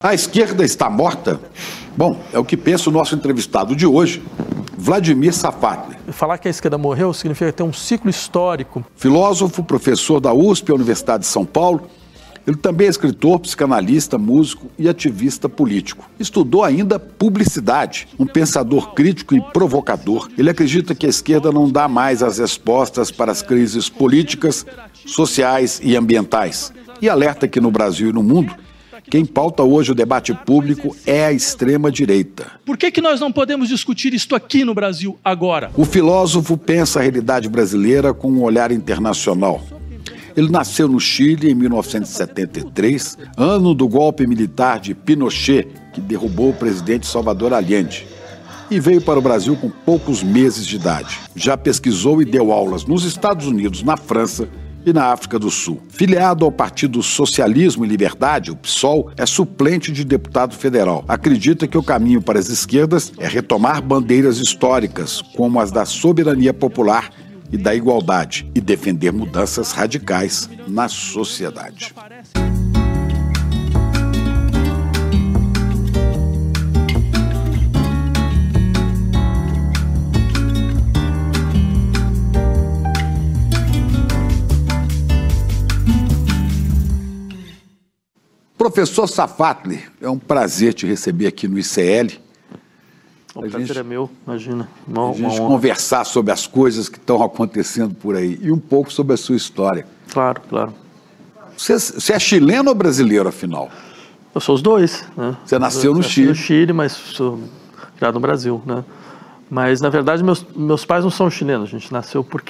A esquerda está morta? Bom, é o que pensa o nosso entrevistado de hoje, Vladimir Safatli. Falar que a esquerda morreu significa ter um ciclo histórico. Filósofo, professor da USP, Universidade de São Paulo, ele também é escritor, psicanalista, músico e ativista político. Estudou ainda publicidade, um pensador crítico e provocador. Ele acredita que a esquerda não dá mais as respostas para as crises políticas, sociais e ambientais. E alerta que no Brasil e no mundo, quem pauta hoje o debate público é a extrema-direita. Por que nós não podemos discutir isto aqui no Brasil agora? O filósofo pensa a realidade brasileira com um olhar internacional. Ele nasceu no Chile em 1973, ano do golpe militar de Pinochet, que derrubou o presidente Salvador Allende, e veio para o Brasil com poucos meses de idade. Já pesquisou e deu aulas nos Estados Unidos, na França e na África do Sul. Filiado ao Partido Socialismo e Liberdade, o PSOL, é suplente de deputado federal. Acredita que o caminho para as esquerdas é retomar bandeiras históricas, como as da soberania popular e da igualdade, e defender mudanças radicais na sociedade. Professor Safatli, é um prazer te receber aqui no ICL. O prazer é meu, imagina. A gente conversar sobre as coisas que estão acontecendo por aí e um pouco sobre a sua história. Claro, claro. Você é chileno ou brasileiro, afinal? Eu sou os dois, né? Você nasceu no Chile. No Chile, mas sou criado no Brasil, né? Mas, na verdade, meus pais não são chilenos. A gente nasceu por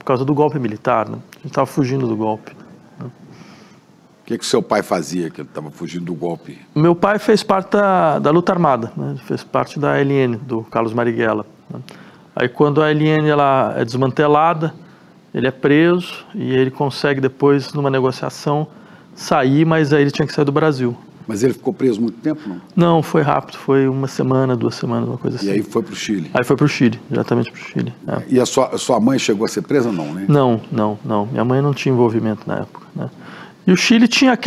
causa do golpe militar, né? A gente estava fugindo do golpe. O que seu pai fazia, que ele estava fugindo do golpe? Meu pai fez parte da luta armada, né? Fez parte da ALN, do Carlos Marighella, né? Aí quando a ALN ela é desmantelada, ele é preso e ele consegue depois, numa negociação, sair, mas aí ele tinha que sair do Brasil. Mas ele ficou preso muito tempo, não? Não, foi rápido, foi 1 semana, 2 semanas, uma coisa assim. E aí foi para o Chile? Aí foi para o Chile, diretamente para o Chile. É. E a sua mãe chegou a ser presa, não, né? Não. Minha mãe não tinha envolvimento na época, né? E o Chile tinha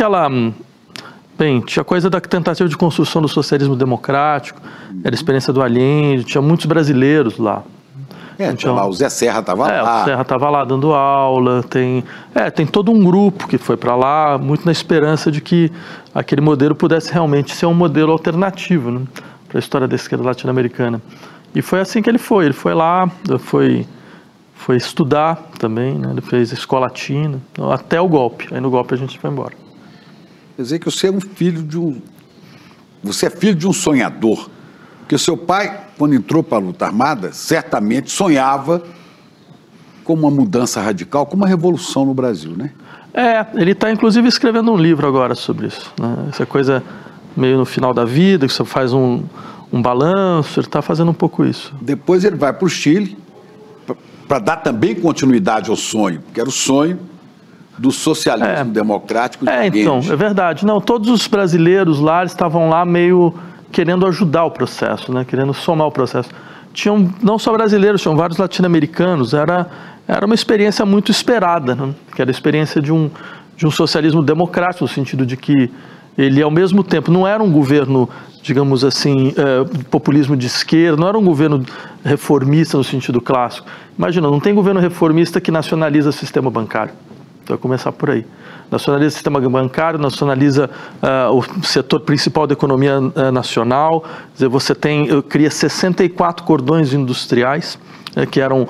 tinha coisa da tentativa de construção do socialismo democrático, era a experiência do Allende, tinha muitos brasileiros lá. Tinha lá, o Zé Serra estava lá. O Serra estava lá dando aula, tem todo um grupo que foi para lá, muito na esperança de que aquele modelo pudesse realmente ser um modelo alternativo, né, para a história da esquerda latino-americana. E foi assim que ele foi lá, foi estudar também, né? Ele fez escola latina, até o golpe. Aí no golpe a gente foi embora. Quer dizer que você é Você é filho de um sonhador. Porque o seu pai, quando entrou para a luta armada, certamente sonhava com uma mudança radical, com uma revolução no Brasil, né? Ele está inclusive escrevendo um livro agora sobre isso, né? Essa coisa meio no final da vida, que você faz um balanço, ele está fazendo um pouco isso. Depois ele vai para o Chile, para dar também continuidade ao sonho, que era o sonho do socialismo democrático de Allende. Então, é verdade. Não, todos os brasileiros lá estavam lá meio querendo ajudar o processo, né? Querendo somar o processo. Tinham, não só brasileiros, tinham vários latino-americanos. Era uma experiência muito esperada, né? Que era a experiência de um socialismo democrático, no sentido de que ele, ao mesmo tempo, não era um governo, digamos assim, populismo de esquerda, não era um governo reformista no sentido clássico. Imagina, não tem governo reformista que nacionaliza o sistema bancário. Então, vai começar por aí. Nacionaliza o sistema bancário, nacionaliza o setor principal da economia nacional. Quer dizer, cria 64 cordões industriais, que eram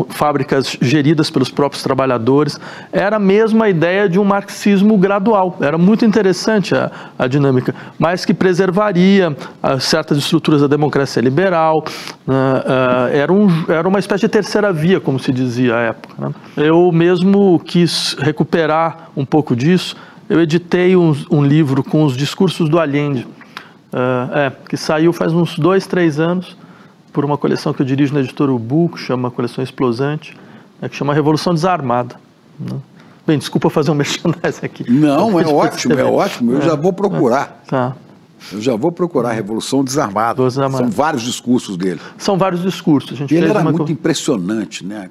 fábricas geridas pelos próprios trabalhadores. Era mesmo a ideia de um marxismo gradual. Era muito interessante a dinâmica, mas que preservaria certas estruturas da democracia liberal. Era uma espécie de terceira via, como se dizia à época, né? Eu mesmo quis recuperar um pouco disso. Eu editei um livro com os discursos do Allende, que saiu faz uns 2, 3 anos, por uma coleção que eu dirijo na editora Ubu, que chama Coleção Explosante, que chama Revolução Desarmada, né? Bem, desculpa fazer um merchandising aqui. Não, é ótimo, eu já vou procurar. Tá. Eu já vou procurar Revolução Desarmada. São vários discursos dele. São vários discursos. A gente ele era muito impressionante, né?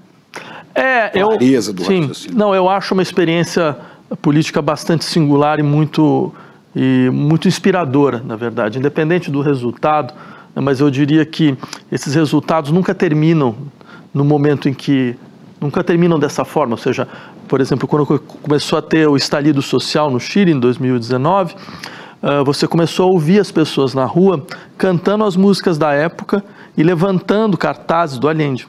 Clareza do raciocínio. Não, eu acho uma experiência política bastante singular e muito e muito inspiradora, na verdade, independente do resultado, né, mas eu diria que esses resultados nunca terminam no momento em que... Nunca terminam dessa forma, ou seja, por exemplo, quando começou a ter o estalido social no Chile, em 2019, você começou a ouvir as pessoas na rua cantando as músicas da época e levantando cartazes do Allende.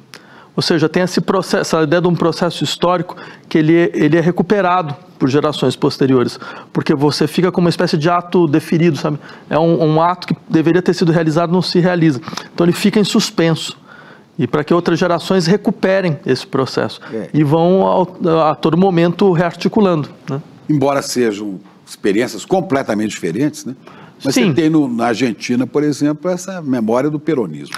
Ou seja, tem esse processo, essa ideia de um processo histórico que ele é recuperado por gerações posteriores, porque você fica com uma espécie de ato deferido, sabe? É um ato que deveria ter sido realizado, não se realiza. Então ele fica em suspenso. E para que outras gerações recuperem esse processo e vão a todo momento rearticulando, né? Embora sejam experiências completamente diferentes, né? Mas sim, você tem na Argentina, por exemplo, essa memória do peronismo.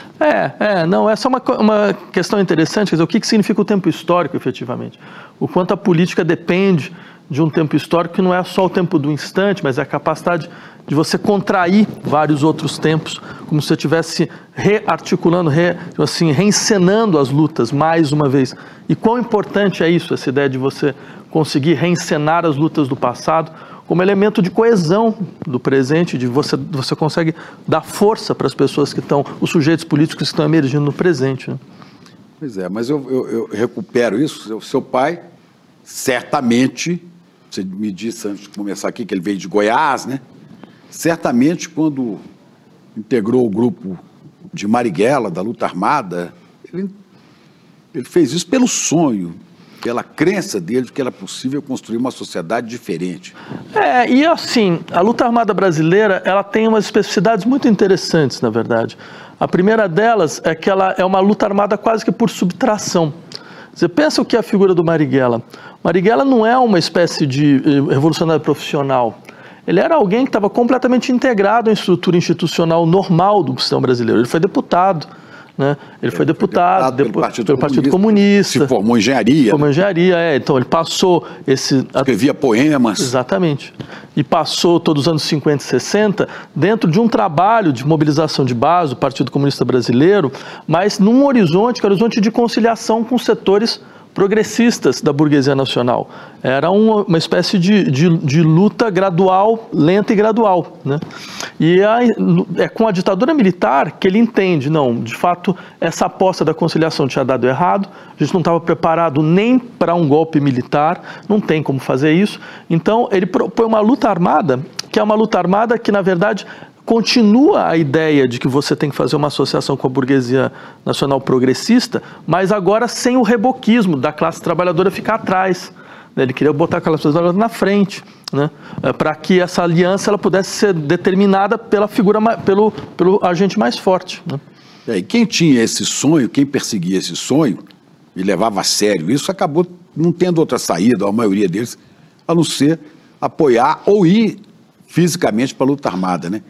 Não, essa é uma questão interessante, quer dizer, o que significa o tempo histórico, efetivamente? O quanto a política depende de um tempo histórico que não é só o tempo do instante, mas é a capacidade de você contrair vários outros tempos, como se você estivesse rearticulando, reencenando as lutas mais uma vez. E quão importante é isso, essa ideia de você conseguir reencenar as lutas do passado como elemento de coesão do presente, de você consegue dar força para as pessoas que estão, os sujeitos políticos que estão emergindo no presente, né? Pois é, mas eu recupero isso. O seu pai, certamente, você me disse antes de começar aqui que ele veio de Goiás, né? Certamente, quando integrou o grupo de Marighella, da luta armada, ele fez isso pelo sonho, pela crença dele de que era possível construir uma sociedade diferente. E assim, a luta armada brasileira, ela tem umas especificidades muito interessantes, na verdade. A primeira delas é que ela é uma luta armada quase que por subtração. Você pensa o que é a figura do Marighella? Marighella não é uma espécie de revolucionário profissional. Ele era alguém que estava completamente integrado à estrutura institucional normal do sistema brasileiro. Ele foi deputado, né? Ele foi deputado pelo Partido Comunista. Se formou em engenharia. Formou em engenharia, Então ele passou escrevia poemas. Exatamente. E passou todos os anos 50 e 60 dentro de um trabalho de mobilização de base do Partido Comunista Brasileiro, mas num horizonte, que era o horizonte de conciliação com setores progressistas da burguesia nacional. Era uma espécie de luta gradual, lenta e gradual, né? E é com a ditadura militar que ele entende, não, de fato, essa aposta da conciliação tinha dado errado, a gente não estava preparado nem para um golpe militar, não tem como fazer isso. Então, ele propõe uma luta armada, que é uma luta armada que, na verdade, continua a ideia de que você tem que fazer uma associação com a burguesia nacional progressista, mas agora sem o reboquismo da classe trabalhadora ficar atrás. Ele queria botar a classe trabalhadora na frente, né? Para que essa aliança ela pudesse ser determinada pela figura, pelo agente mais forte, né? E quem tinha esse sonho, quem perseguia esse sonho e levava a sério isso, acabou não tendo outra saída, a maioria deles, a não ser apoiar ou ir fisicamente para a luta armada, né?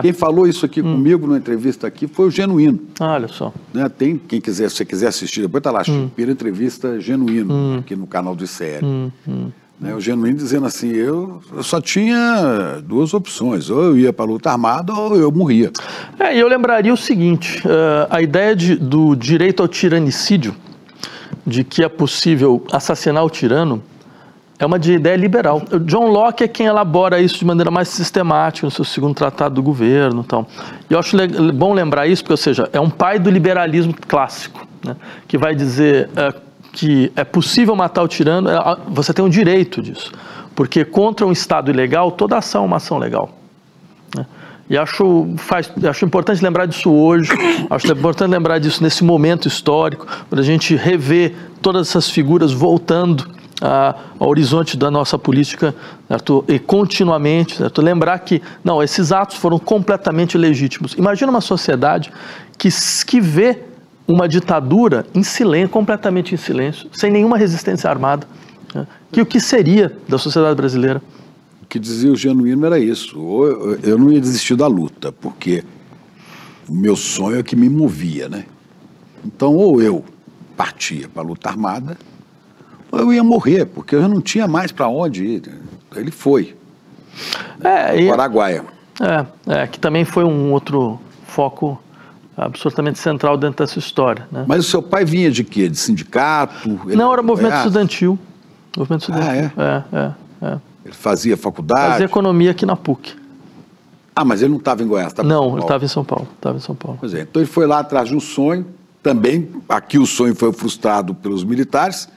Quem falou isso aqui comigo numa entrevista aqui foi o Genuíno. Olha só. Né? Tem, quem quiser, se você quiser assistir, depois está lá, Chupira, entrevista Genuíno, aqui no canal do ICL. Né? O Genuíno dizendo assim, eu só tinha duas opções, ou eu ia para a luta armada ou eu morria. E eu lembraria o seguinte, a ideia do direito ao tiranicídio, de que é possível assassinar o tirano, é uma ideia liberal. John Locke é quem elabora isso de maneira mais sistemática no seu segundo tratado do governo. Então. E eu acho bom lembrar isso, porque, ou seja, é um pai do liberalismo clássico, né, que vai dizer que é possível matar o tirano, você tem o direito disso, porque contra um Estado ilegal, toda ação é uma ação legal, né? E acho importante lembrar disso hoje, acho importante lembrar disso nesse momento histórico, para a gente rever todas essas figuras voltando ao horizonte da nossa política, certo? E continuamente, certo? Lembrar que, não, esses atos foram completamente legítimos. Imagina uma sociedade que vê uma ditadura em silêncio, completamente em silêncio, sem nenhuma resistência armada, né? O que seria da sociedade brasileira? O que dizia o Genuíno era isso, eu não ia desistir da luta, porque o meu sonho é que me movia, né? Então, ou eu partia para a luta armada, eu ia morrer, porque eu já não tinha mais para onde ir. Ele foi. Araguaia. Que também foi um outro foco absolutamente central dentro dessa história, né? Mas o seu pai vinha de quê? De sindicato? Não, era movimento estudantil. Movimento estudantil. Ele fazia faculdade? Fazia economia aqui na PUC. Ah, mas ele não estava em Goiás, estava em São Não, Paulo. ele estava em São Paulo. Estava em São Paulo. Pois é, então ele foi lá atrás de um sonho, também, aqui o sonho foi frustrado pelos militares,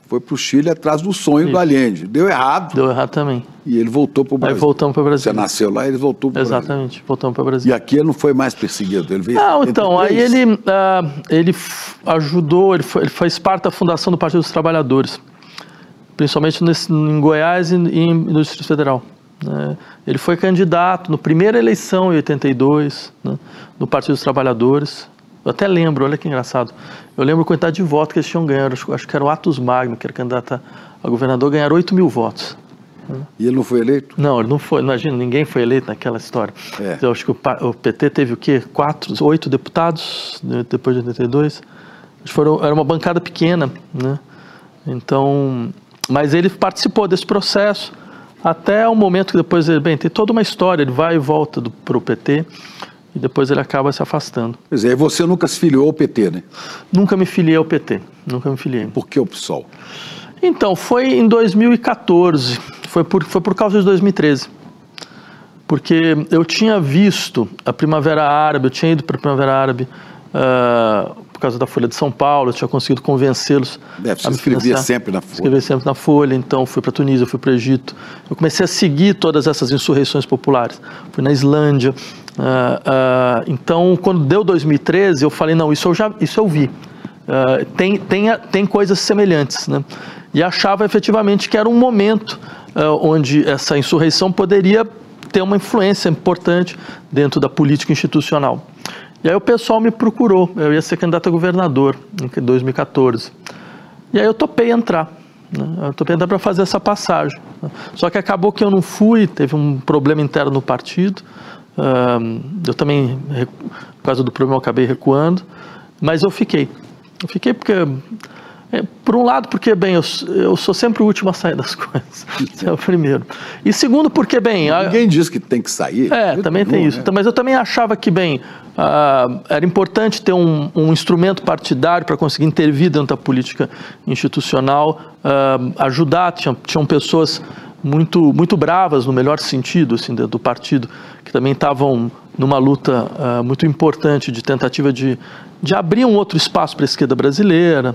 foi para o Chile atrás do sonho do Allende. Deu errado. Deu errado também. E ele voltou para o Brasil. Aí voltamos para o Brasil. Você nasceu lá, ele voltou para o Brasil. Exatamente, voltamos para o Brasil. E aqui ele não foi mais perseguido, ele veio... Não, então, aí ele ajudou, ele fez parte da fundação do Partido dos Trabalhadores, principalmente em Goiás e no Distrito Federal. Né? Ele foi candidato na primeira eleição, em 82, né, no Partido dos Trabalhadores. Eu até lembro, olha que engraçado, eu lembro a quantidade de votos que eles tinham ganho, acho que era o Atos Magno, que era candidato a governador, ganharam 8 mil votos. E ele não foi eleito? Não, ele não foi, imagina, ninguém foi eleito naquela história. É. Eu acho que o PT teve o quê? 8 deputados, depois de 82. Era uma bancada pequena, né? Então, mas ele participou desse processo até o momento que depois tem toda uma história, ele vai e volta para o PT e depois ele acaba se afastando. Pois é, e você nunca se filiou ao PT, né? Nunca me filiei ao PT, nunca me filiei. Por que o PSOL? Então, foi em 2014, foi por causa de 2013. Porque eu tinha visto a Primavera Árabe, eu tinha ido para a Primavera Árabe por causa da Folha de São Paulo, eu tinha conseguido convencê-los. Você escrevia sempre na Folha. Escrevia sempre na Folha, então fui para Tunísia, fui para o Egito. Eu comecei a seguir todas essas insurreições populares. Fui na Islândia. Então, quando deu 2013, eu falei, não, isso eu vi. Tem coisas semelhantes, né? E achava efetivamente que era um momento onde essa insurreição poderia ter uma influência importante dentro da política institucional. E aí o pessoal me procurou, eu ia ser candidato a governador em 2014. E aí eu topei entrar, né? Eu topei entrar para fazer essa passagem. Né? Só que acabou que eu não fui, teve um problema interno no partido. Eu também, por causa do problema, eu acabei recuando. Mas eu fiquei. Eu fiquei porque... por um lado, porque, bem, eu sou sempre o último a sair das coisas. Esse é o primeiro. E segundo, porque, bem... Ninguém diz que tem que sair. Também tem isso. Mas eu também achava que, bem, era importante ter um instrumento partidário para conseguir intervir dentro da política institucional, ajudar. Tinham pessoas muito bravas, no melhor sentido, assim, dentro do partido, que também estavam numa luta muito importante de tentativa de abrir um outro espaço para a esquerda brasileira.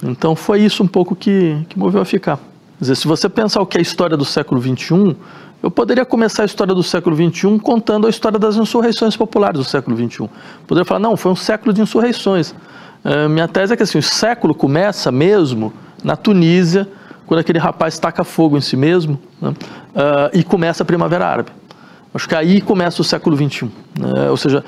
Então foi isso um pouco que moveu a ficar. Quer dizer, se você pensar o que é a história do século XXI, eu poderia começar a história do século XXI contando a história das insurreições populares do século XXI. Poderia falar, não, foi um século de insurreições. Minha tese é que assim, o século começa mesmo na Tunísia, quando aquele rapaz taca fogo em si mesmo, né, e começa a Primavera Árabe. Acho que aí começa o século XXI, né? Ou seja,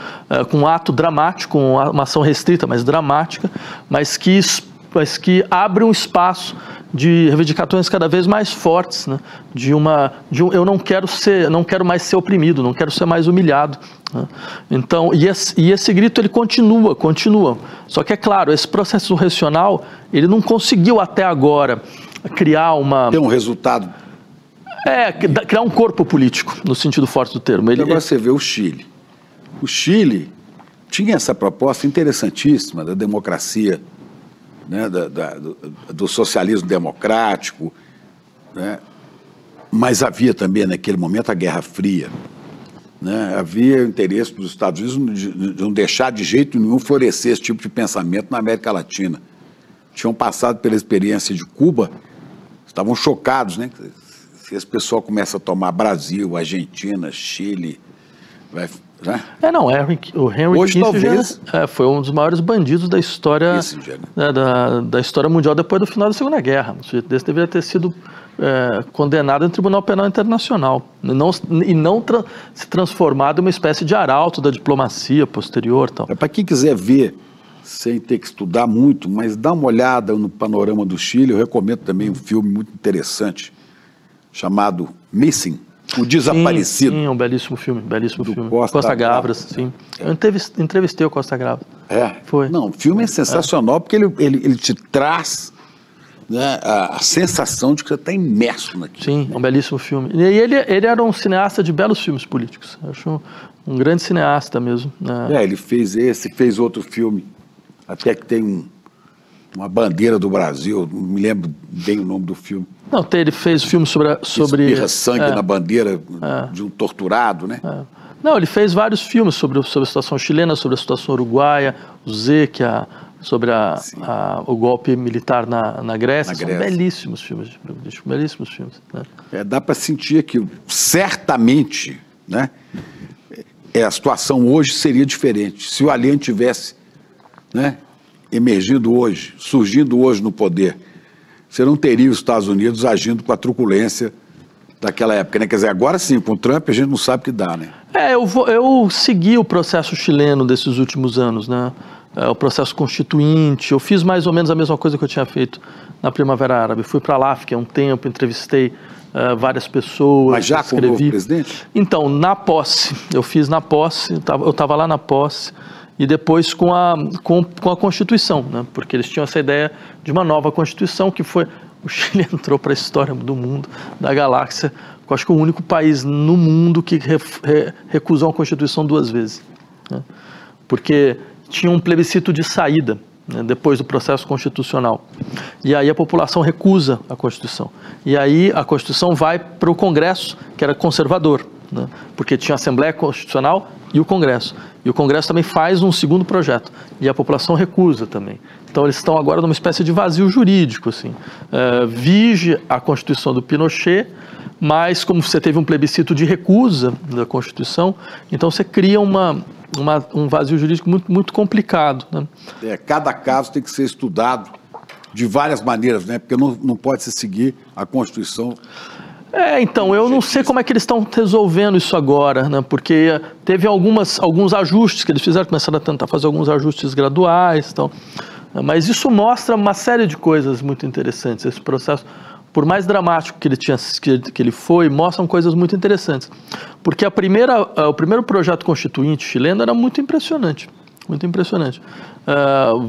com um ato dramático, uma ação restrita, mas dramática, mas que abre um espaço de reivindicações cada vez mais fortes, né? Eu não quero mais ser oprimido, não quero ser mais humilhado, né? Então, e esse grito ele continua. Só que é claro, esse processo insurrecional ele não conseguiu até agora criar Tem um resultado. Criar um corpo político, no sentido forte do termo. Agora você vê o Chile. O Chile tinha essa proposta interessantíssima da democracia, né, do socialismo democrático, né, mas havia também naquele momento a Guerra Fria. Né, havia interesse dos Estados Unidos de não deixar de jeito nenhum florescer esse tipo de pensamento na América Latina. Tinham passado pela experiência de Cuba, estavam chocados, né? Se esse pessoal começa a tomar Brasil, Argentina, Chile, né? O Henry Hoje, Kissinger foi um dos maiores bandidos da história, da história mundial depois do final da Segunda Guerra. Esse deveria ter sido condenado no Tribunal Penal Internacional e não se transformado em uma espécie de arauto da diplomacia posterior. Para quem quiser ver, sem ter que estudar muito, mas dá uma olhada no panorama do Chile, eu recomendo também um filme muito interessante, chamado Missing, O Desaparecido. Sim, um belíssimo filme. Costa Gavras, sim. Eu entrevistei o Costa Gavras. Foi. Não, o filme é sensacional porque ele te traz, né, a sensação de que você está imerso naquilo. Sim, um belíssimo filme. E ele era um cineasta de belos filmes políticos. Eu acho um grande cineasta mesmo. Ele fez fez outro filme, até que tem uma bandeira do Brasil, não me lembro bem o nome do filme. Não, ele fez filme sobre espirra sangue na bandeira de um torturado, né? Não, ele fez vários filmes sobre a situação chilena, sobre a situação uruguaia, o Z, sobre o golpe militar na Grécia. São belíssimos filmes, belíssimos filmes. Né? Dá para sentir que certamente, né, a situação hoje seria diferente. Se o Allende tivesse, né, emergido hoje, surgindo hoje no poder, você não teria os Estados Unidos agindo com a truculência daquela época, né? Quer dizer, agora sim, com o Trump a gente não sabe o que dá, né? Eu segui o processo chileno desses últimos anos, né? O processo constituinte. Eu fiz mais ou menos a mesma coisa que eu tinha feito na Primavera Árabe. Fui para lá, fiquei um tempo, entrevistei várias pessoas. Mas já com o novo presidente? Então, na posse, eu fiz na posse, eu estava lá na posse, e depois com a Constituição, né? Porque eles tinham essa ideia de uma nova Constituição, que foi... O Chile entrou para a história do mundo, da galáxia, eu acho que o único país no mundo que recusou a Constituição 2 vezes. Né? Porque tinha um plebiscito de saída, né, depois do processo constitucional. E aí a população recusa a Constituição. E aí a Constituição vai para o Congresso, que era conservador, né? Porque tinha a Assembleia Constitucional e o Congresso. E o Congresso também faz um segundo projeto. E a população recusa também. Então eles estão agora numa espécie de vazio jurídico, assim. Vige a Constituição do Pinochet, mas como você teve um plebiscito de recusa da Constituição, então você cria um vazio jurídico muito, muito complicado, né? Cada caso tem que ser estudado de várias maneiras, né? Porque não pode se seguir a Constituição. Então, eu não sei como é que eles estão resolvendo isso agora, né? Porque teve alguns ajustes que eles fizeram, começaram a tentar fazer alguns ajustes graduais e tal. Mas isso mostra uma série de coisas muito interessantes. Esse processo, por mais dramático que ele foi, mostram coisas muito interessantes. Porque o primeiro projeto constituinte chileno era muito impressionante. Muito impressionante.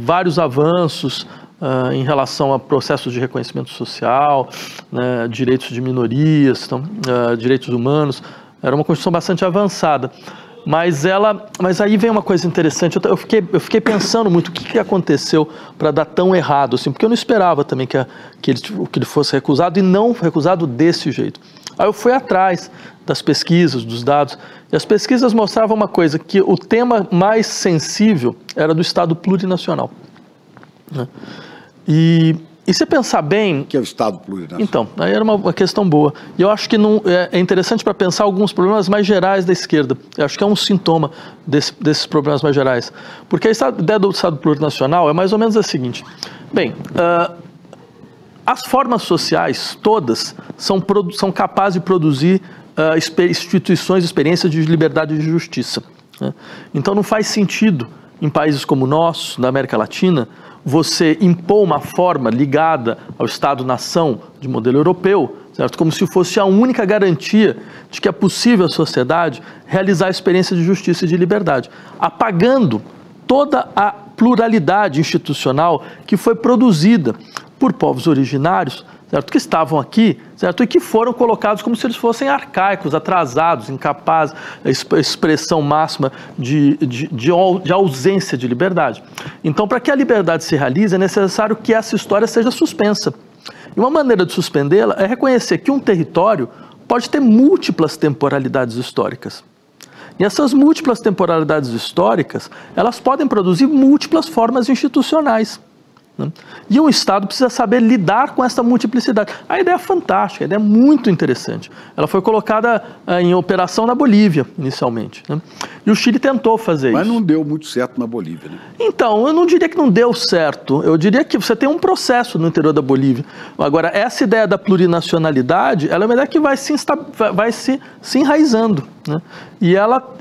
Vários avanços em relação a processos de reconhecimento social, né, direitos de minorias, direitos humanos. Era uma Constituição bastante avançada. Mas aí vem uma coisa interessante, eu fiquei pensando muito o que aconteceu para dar tão errado, assim, porque eu não esperava também que ele fosse recusado, e não recusado desse jeito. Aí eu fui atrás das pesquisas, dos dados, e as pesquisas mostravam uma coisa, que o tema mais sensível era do Estado plurinacional. Né? E se você pensar bem... O que é o Estado plurinacional? Então, aí era uma questão boa. E eu acho que é interessante para pensar alguns problemas mais gerais da esquerda. Eu acho que é um sintoma desses problemas mais gerais. Porque a ideia do Estado plurinacional é mais ou menos a seguinte. Bem, as formas sociais todas são capazes de produzir instituições, experiências de liberdade e de justiça. Né? Então não faz sentido, em países como o nosso, da América Latina, você impor uma forma ligada ao Estado-nação de modelo europeu, certo? Como se fosse a única garantia de que é possível à sociedade realizar a experiência de justiça e de liberdade, apagando toda a pluralidade institucional que foi produzida por povos originários, certo? Que estavam aqui, certo? E que foram colocados como se eles fossem arcaicos, atrasados, incapazes, a expressão máxima de ausência de liberdade. Então, para que a liberdade se realize, é necessário que essa história seja suspensa. E uma maneira de suspendê-la é reconhecer que um território pode ter múltiplas temporalidades históricas. E essas múltiplas temporalidades históricas, elas podem produzir múltiplas formas institucionais. E um Estado precisa saber lidar com essa multiplicidade. A ideia é fantástica, a ideia é muito interessante. Ela foi colocada em operação na Bolívia, inicialmente. Né? E o Chile tentou fazer isso. Mas não deu muito certo na Bolívia, né? Então, eu não diria que não deu certo. Eu diria que você tem um processo no interior da Bolívia. Agora, essa ideia da plurinacionalidade, ela é uma ideia que vai se enraizando. Né? E ela,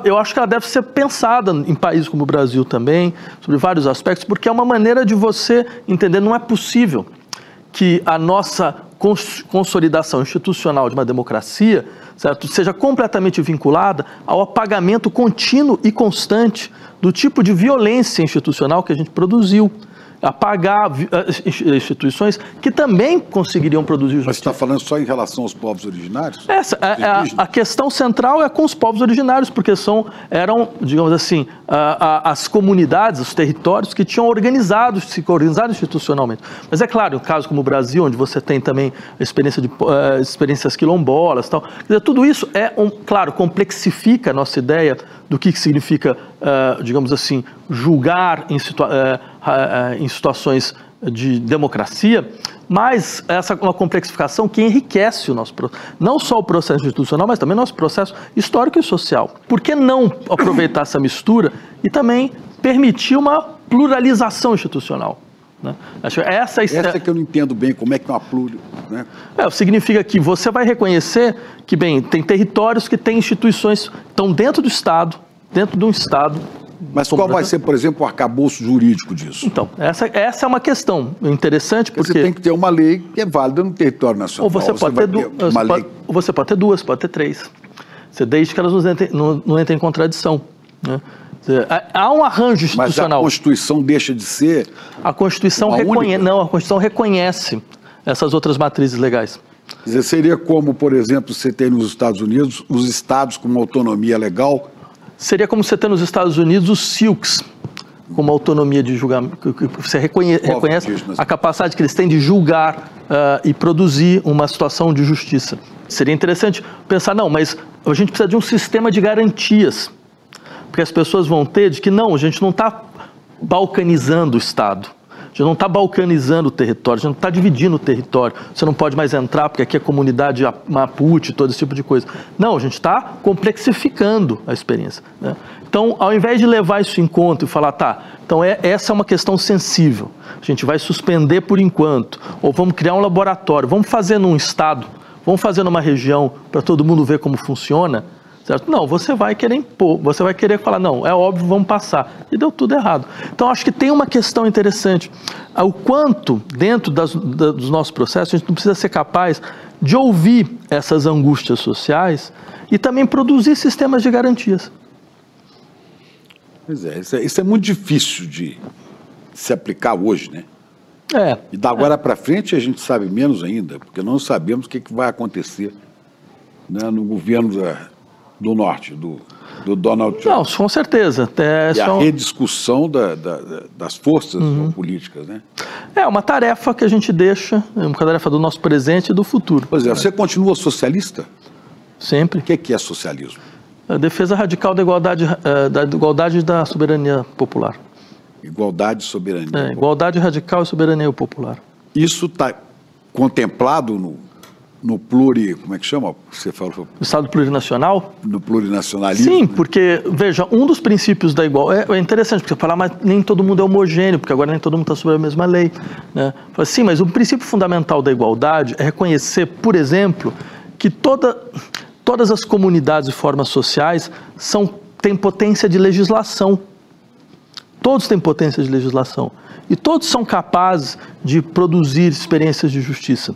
eu acho que ela deve ser pensada em países como o Brasil também, sobre vários aspectos, porque é uma maneira de você entender, não é possível que a nossa consolidação institucional de uma democracia, certo, seja completamente vinculada ao apagamento contínuo e constante do tipo de violência institucional que a gente produziu. apagar instituições que também conseguiriam produzir justiça. Mas você está falando só em relação aos povos originários? A questão central é com os povos originários, porque eram, digamos assim, as comunidades, os territórios que tinham se organizado institucionalmente. Mas é claro, em um caso como o Brasil, onde você tem também a experiência de experiências quilombolas, tal, quer dizer, tudo isso claro, complexifica a nossa ideia do que significa, digamos assim, julgar em situações de democracia, mas essa é uma complexificação que enriquece o nosso processo, não só o processo institucional, mas também o nosso processo histórico e social. Por que não aproveitar essa mistura e também permitir uma pluralização institucional? Né? Essa que eu não entendo bem, como é que é uma né? Significa que você vai reconhecer que, bem, tem territórios que têm instituições, estão dentro do Estado, dentro de um Estado. Mas qual vai ser, por exemplo, o arcabouço jurídico disso? Então, essa é uma questão interessante, porque você tem que ter uma lei que é válida no território nacional. Ou você pode ter duas, pode ter três. Desde que elas não entrem em contradição. Né? Há um arranjo institucional. Mas a Constituição deixa de ser a Constituição a Constituição reconhece essas outras matrizes legais. Quer dizer, seria como, por exemplo, você tem nos Estados Unidos os estados com uma autonomia legal? Seria como você tem nos Estados Unidos os silks, com uma autonomia de julgamento, que você reconhece a capacidade que eles têm de julgar e produzir uma situação de justiça. Seria interessante pensar, não, mas a gente precisa de um sistema de garantias, porque as pessoas vão ter de que não, a gente não está balcanizando o Estado, a gente não está balcanizando o território, a gente não está dividindo o território, você não pode mais entrar porque aqui é comunidade Mapuche, todo esse tipo de coisa. Não, a gente está complexificando a experiência. Né? Então, ao invés de levar isso em conta e falar, então essa é uma questão sensível, a gente vai suspender por enquanto, ou vamos criar um laboratório, vamos fazer num estado, vamos fazer numa região para todo mundo ver como funciona, certo? Não, você vai querer impor, você vai querer falar, não, é óbvio, vamos passar. E deu tudo errado. Então, acho que tem uma questão interessante. O quanto, dentro dos nossos processos, a gente não precisa ser capaz de ouvir essas angústias sociais e também produzir sistemas de garantias. Pois é, isso é muito difícil de se aplicar hoje, né? E da agora para frente a gente sabe menos ainda, porque não sabemos o que vai acontecer, né, no governo do Norte, do Donald Trump. Não, com certeza. E a rediscussão das forças políticas, né? É uma tarefa que a gente deixa, uma tarefa do nosso presente e do futuro. Pois é, você continua socialista? Sempre. O que é socialismo? A defesa radical da igualdade e da soberania popular. Igualdade e soberania. Igualdade radical e soberania popular. Isso está contemplado no como é que chama? Você falou? Estado plurinacional? No plurinacionalismo? Sim, porque, veja, um dos princípios da igualdade... É interessante, porque você fala, mas nem todo mundo é homogêneo, porque agora nem todo mundo está sob a mesma lei. Né? Fala, sim, mas o princípio fundamental da igualdade é reconhecer, por exemplo, que todas as comunidades e formas sociais têm potência de legislação. Todos têm potência de legislação. E todos são capazes de produzir experiências de justiça.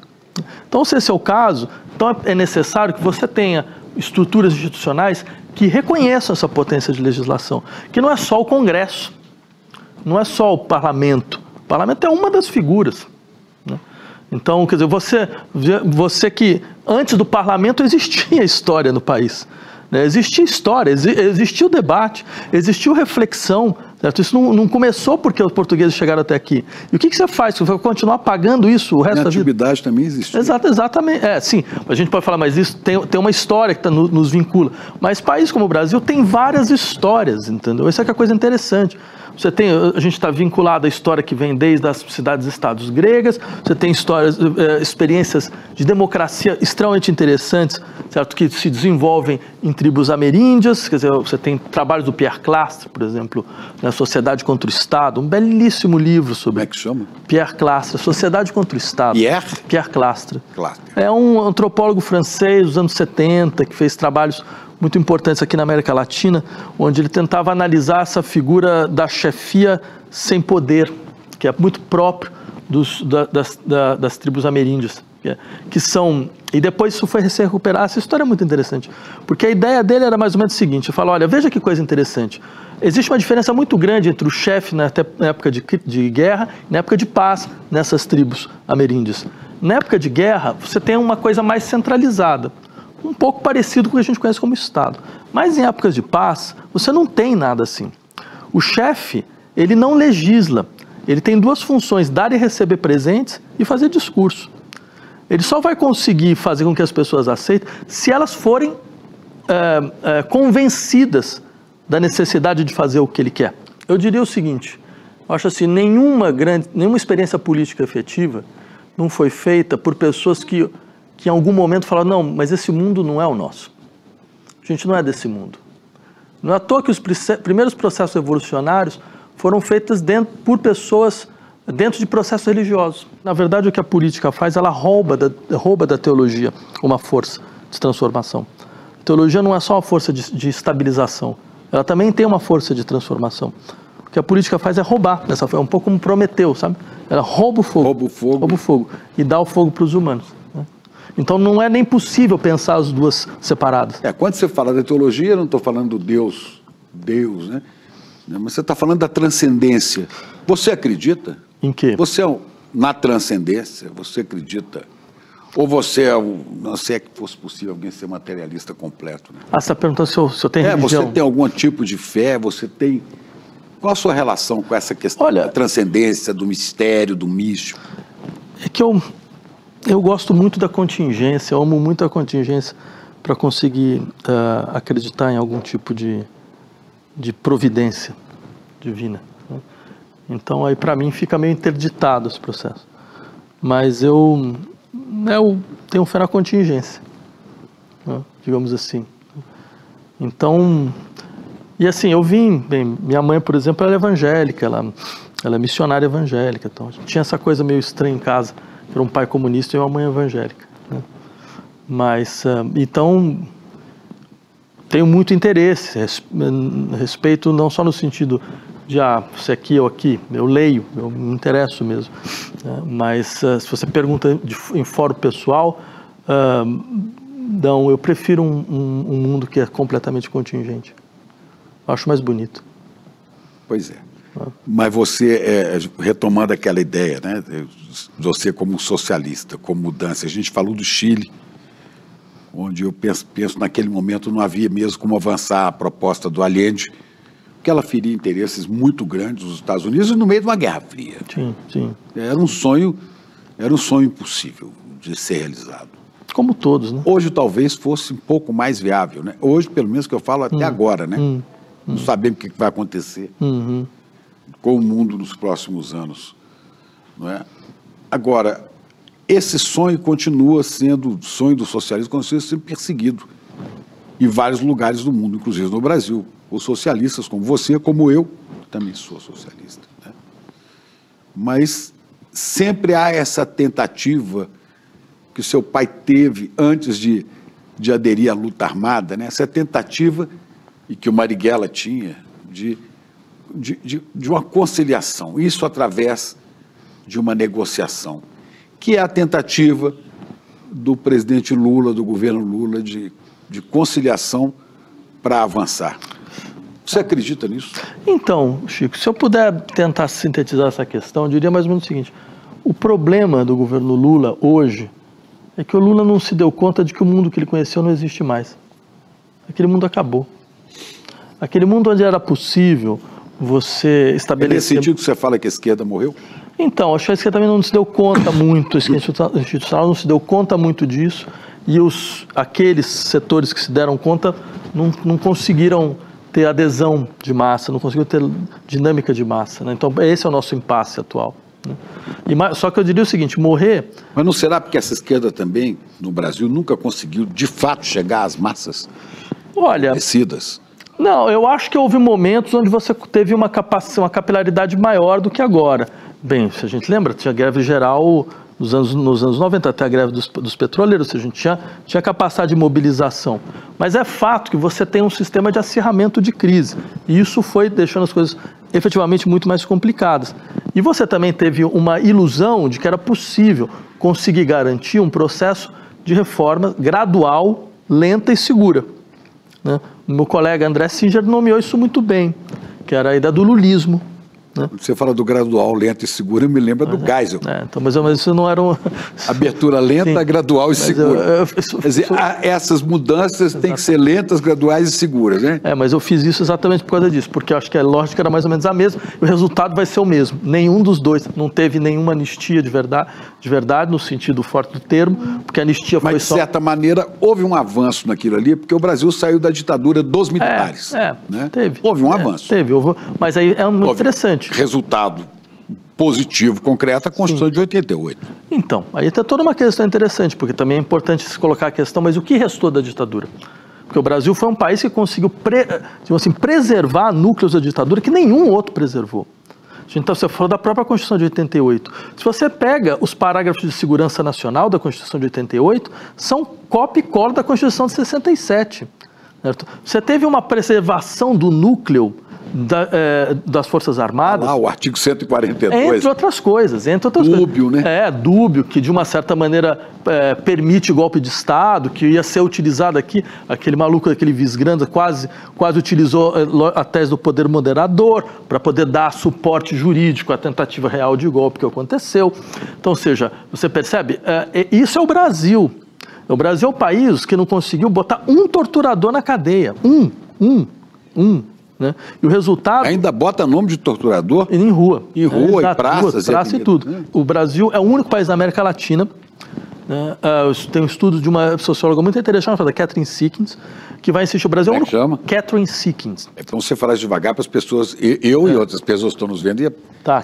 Então, se esse é o caso, então é necessário que você tenha estruturas institucionais que reconheçam essa potência de legislação, que não é só o Congresso, não é só o Parlamento. O Parlamento é uma das figuras. Né? Então, quer dizer, você que antes do Parlamento existia história no país. Né? Existia história, existiu debate, existiu reflexão. Certo? Isso não começou porque os portugueses chegaram até aqui. E o que você faz? Você vai continuar pagando isso o resto da vida? A antiguidade também existiu. Exatamente. Sim, a gente pode falar, mas isso tem uma história que nos vincula. Mas países como o Brasil tem várias histórias, entendeu? Isso é que é a coisa interessante. A gente está vinculado à história que vem desde as cidades-estados gregas, você tem experiências de democracia extremamente interessantes, certo? Que se desenvolvem em tribos ameríndias, quer dizer, você tem trabalhos do Pierre Clastre, por exemplo, na Sociedade contra o Estado, um belíssimo livro sobre... Como é que chama? Pierre Clastre, Sociedade contra o Estado. Pierre Clastre. É um antropólogo francês dos anos 70, que fez trabalhos muito importantes aqui na América Latina, onde ele tentava analisar essa figura da chefia sem poder, que é muito próprio das tribos ameríndias. que são... E depois isso foi se recuperar. Essa história é muito interessante, porque a ideia dele era mais ou menos o seguinte, fala, olha, veja que coisa interessante, existe uma diferença muito grande entre o chefe na época de guerra e na época de paz nessas tribos ameríndias. Na época de guerra, você tem uma coisa mais centralizada, um pouco parecido com o que a gente conhece como Estado. Mas em épocas de paz, você não tem nada assim. O chefe, ele não legisla, ele tem duas funções, dar e receber presentes e fazer discurso. Ele só vai conseguir fazer com que as pessoas aceitem se elas forem convencidas da necessidade de fazer o que ele quer. Eu diria o seguinte, eu acho assim, nenhuma experiência política efetiva não foi feita por pessoas que em algum momento falaram, não, mas esse mundo não é o nosso. A gente não é desse mundo. Não é à toa que os primeiros processos revolucionários foram feitos por pessoas dentro de processos religiosos. Na verdade, o que a política faz, ela rouba da teologia uma força de transformação. A teologia não é só uma força de estabilização, ela também tem uma força de transformação. O que a política faz é roubar, é um pouco como Prometeu, sabe? Ela rouba o fogo e dá o fogo para os humanos. Né? Então não é nem possível pensar as duas separadas. Quando você fala da teologia, eu não estou falando do Deus, né? Mas você está falando da transcendência. Você acredita? Em quê? Você na transcendência, você acredita? Ou você não sei que fosse possível alguém ser materialista completo. Né? Você está perguntando se eu tenho religião? Você tem algum tipo de fé, você tem... Qual a sua relação com essa questão da transcendência, do mistério, do místico? É que eu gosto muito da contingência, eu amo muito a contingência para conseguir acreditar em algum tipo de providência divina. Né? Então, aí para mim fica meio interditado esse processo. Mas eu tenho fé na contingência, né? Digamos assim. Então, e assim, minha mãe, por exemplo, ela é evangélica, ela é missionária evangélica, então tinha essa coisa meio estranha em casa, que era um pai comunista e uma mãe evangélica. Né? Mas, então, tenho muito interesse, respeito não só no sentido de, você aqui ou aqui, eu leio, eu me interesso mesmo. Mas se você pergunta em fórum pessoal, não, eu prefiro um mundo que é completamente contingente. Eu acho mais bonito. Pois é. Mas você, retomando aquela ideia, né, você como socialista, como mudança, a gente falou do Chile, onde eu penso naquele momento não havia mesmo como avançar a proposta do Allende, porque ela feria interesses muito grandes dos Estados Unidos no meio de uma guerra fria. Sim, sim. Era um sonho impossível de ser realizado. Como todos, né? Hoje talvez fosse um pouco mais viável, né? Hoje, pelo menos que eu falo até agora, né? Não sabemos o que vai acontecer com o mundo nos próximos anos, não é? Agora, esse sonho continua sendo, o sonho do socialismo continua sendo perseguido em vários lugares do mundo, inclusive no Brasil. Os socialistas, como você, como eu, também sou socialista, né? Mas sempre há essa tentativa que o seu pai teve antes de aderir à luta armada, né? Essa tentativa, e que o Marighella tinha, de uma conciliação, isso através de uma negociação, que é a tentativa do presidente Lula, do governo Lula, de conciliação para avançar. Você acredita nisso? Então, Chico, se eu puder tentar sintetizar essa questão, eu diria mais ou menos o seguinte: o problema do governo Lula hoje é que o Lula não se deu conta de que o mundo que ele conheceu não existe mais. Aquele mundo acabou. Aquele mundo onde era possível você estabelecer... É nesse sentido que você fala que a esquerda morreu? Então, acho que a esquerda também não se deu conta muito, a esquerda institucional não se deu conta muito disso, e aqueles setores que se deram conta não conseguiram ter adesão de massa, não conseguiram ter dinâmica de massa, né? Então, esse é o nosso impasse atual. Né? Só que eu diria o seguinte, morrer... Mas não será porque essa esquerda também, no Brasil, nunca conseguiu, de fato, chegar às massas conhecidas? Não, eu acho que houve momentos onde você teve uma capilaridade maior do que agora. Bem, se a gente lembra, tinha greve geral nos anos 90, até a greve dos petroleiros, ou seja, a gente tinha capacidade de mobilização. Mas é fato que você tem um sistema de acirramento de crise, e isso foi deixando as coisas efetivamente muito mais complicadas. E você também teve uma ilusão de que era possível, conseguir garantir um processo de reforma gradual, lenta e segura, né? O meu colega André Singer nomeou isso muito bem, que era a ideia do lulismo. Você fala do gradual, lento e seguro, eu me lembro do Geisel. Então, mas isso não era Abertura lenta, gradual e segura. Quer dizer, essas mudanças têm que ser lentas, graduais e seguras, né? Mas eu fiz isso exatamente por causa disso, porque eu acho que a lógica era mais ou menos a mesma, e o resultado vai ser o mesmo. Nenhum dos dois, não teve nenhuma anistia de verdade, no sentido forte do termo, porque a anistia foi só... Mas, de certa maneira, houve um avanço naquilo ali, porque o Brasil saiu da ditadura dos militares. Né? Teve. Houve um avanço. Mas aí é muito interessante. Resultado positivo, concreto, a Constituição de 88. Então, aí tem toda uma questão interessante, porque também é importante se colocar a questão, mas o que restou da ditadura? Porque o Brasil foi um país que conseguiu preservar núcleos da ditadura que nenhum outro preservou. Então, você falou da própria Constituição de 88. Se você pega os parágrafos de segurança nacional da Constituição de 88, são cópia e cola da Constituição de 67. Certo? Você teve uma preservação do núcleo das Forças Armadas. O artigo 142. Entre outras coisas. Dúbio, né? Dúbio, que de uma certa maneira permite golpe de Estado, que ia ser utilizado aqui, aquele maluco, aquele Visgranda, quase utilizou a tese do poder moderador para poder dar suporte jurídico à tentativa real de golpe que aconteceu. Então, ou seja, você percebe, isso é o Brasil. O Brasil é o país que não conseguiu botar um torturador na cadeia. Né? E o resultado... Ainda bota nome de torturador? Em rua. Em rua, em praças. Praça e tudo. Né? O Brasil é o único país da América Latina, né? Tem um estudo de uma socióloga muito interessante, chamada Catherine Seekins, que vai insistir, o Brasil é o único... chama? Catherine Seekins. Então você fala devagar para as pessoas, eu e outras pessoas que estão nos vendo,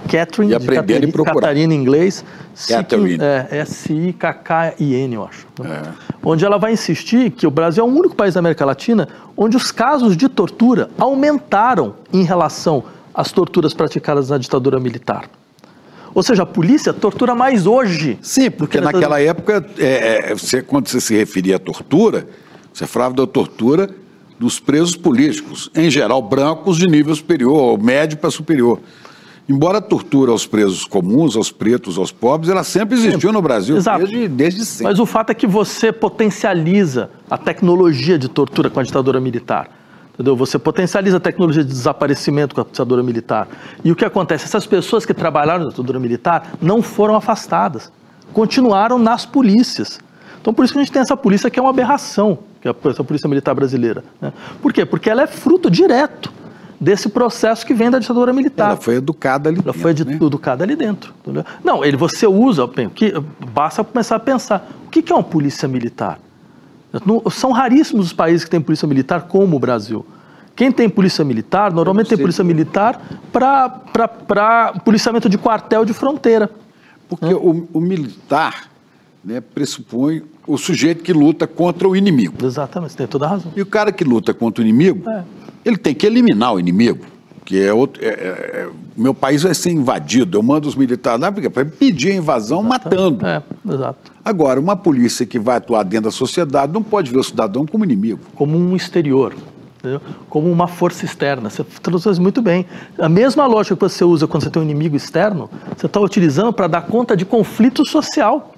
Catherine, e aprender e procurar. Catarina em inglês. Catherine. S-I-K-K-I-N, eu acho. Onde ela vai insistir que o Brasil é o único país da América Latina onde os casos de tortura aumentaram em relação às torturas praticadas na ditadura militar. Ou seja, a polícia tortura mais hoje. Sim, porque naquela época, quando você se referia à tortura, você falava da tortura dos presos políticos, em geral brancos de nível superior, médio para superior. Embora a tortura aos presos comuns, aos pretos, aos pobres, ela sempre existiu no Brasil, desde sempre. Mas o fato é que você potencializa a tecnologia de tortura com a ditadura militar. Entendeu? Você potencializa a tecnologia de desaparecimento com a ditadura militar. E o que acontece? Essas pessoas que trabalharam na ditadura militar não foram afastadas. Continuaram nas polícias. Então, por isso que a gente tem essa polícia que é uma aberração, que é essa polícia militar brasileira. Né? Por quê? Porque ela é fruto direto desse processo que vem da ditadura militar. Ela foi educada ali dentro. Ela foi educada ali dentro. Entendeu? Não, você usa, basta começar a pensar, o que é uma polícia militar? São raríssimos os países que têm polícia militar como o Brasil. Quem tem polícia militar, normalmente tem polícia militar para policiamento de quartel de fronteira. Porque o militar, né, pressupõe o sujeito que luta contra o inimigo. Exatamente, você tem toda a razão. E o cara que luta contra o inimigo, ele tem que eliminar o inimigo, que é outro. Meu país vai ser invadido, eu mando os militares lá para pedir a invasão matando. Exato. Agora, uma polícia que vai atuar dentro da sociedade não pode ver o cidadão como inimigo. Como um exterior, entendeu? Como uma força externa. Você traduz muito bem. A mesma lógica que você usa quando você tem um inimigo externo, você está utilizando para dar conta de conflito social.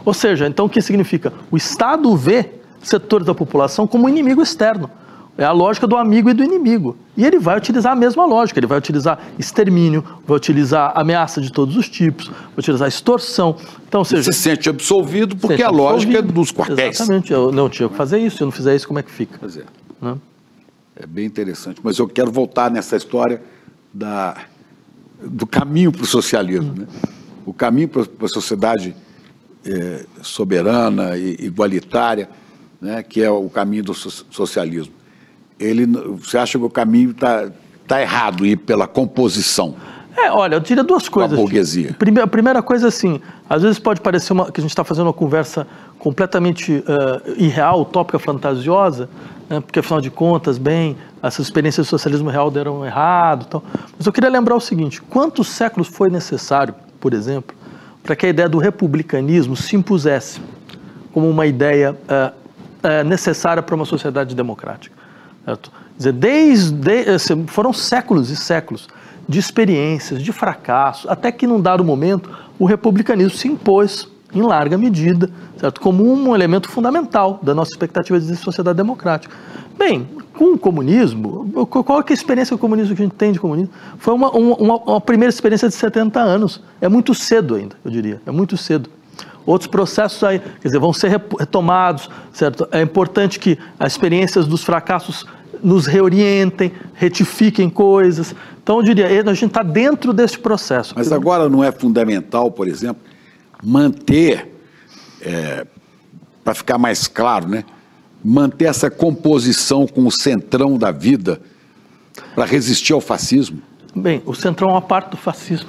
Ou seja, então o que significa? O Estado vê setores da população como inimigo externo. É a lógica do amigo e do inimigo. E ele vai utilizar a mesma lógica. Ele vai utilizar extermínio, vai utilizar ameaça de todos os tipos, vai utilizar extorsão. Então, ou seja, se sente absolvido porque a lógica é dos quartéis. Exatamente. Eu não tinha que fazer isso. Se eu não fizer isso, como é que fica? Pois é. É bem interessante. Mas eu quero voltar nessa história do caminho para o socialismo. Né? O caminho para a sociedade soberana e igualitária, né, que é o caminho do socialismo. Você acha que o caminho está errado ir pela composição? Olha, eu diria duas coisas. A burguesia. A primeira coisa, assim, às vezes pode parecer que a gente está fazendo uma conversa completamente irreal, utópica, fantasiosa, né, porque afinal de contas, essas experiências de socialismo real deram errado. Tal. Mas eu queria lembrar o seguinte, quantos séculos foi necessário, por exemplo, para que a ideia do republicanismo se impusesse como uma ideia necessária para uma sociedade democrática? Certo? Quer dizer, foram séculos e séculos de experiências, de fracassos, até que num dado momento o republicanismo se impôs em larga medida, certo? Como um elemento fundamental da nossa expectativa de sociedade democrática. Bem, com o comunismo, qual é a experiência do comunismo que a gente tem de comunismo? Foi uma primeira experiência de 70 anos. É muito cedo ainda, eu diria, é muito cedo. Outros processos aí, quer dizer, vão ser retomados, certo? É importante que as experiências dos fracassos nos reorientem, retifiquem coisas. Então, eu diria, a gente está dentro desse processo. Mas agora não é fundamental, por exemplo, manter, para ficar mais claro, né? Manter essa composição com o centrão da vida para resistir ao fascismo? Bem, o centrão é uma parte do fascismo.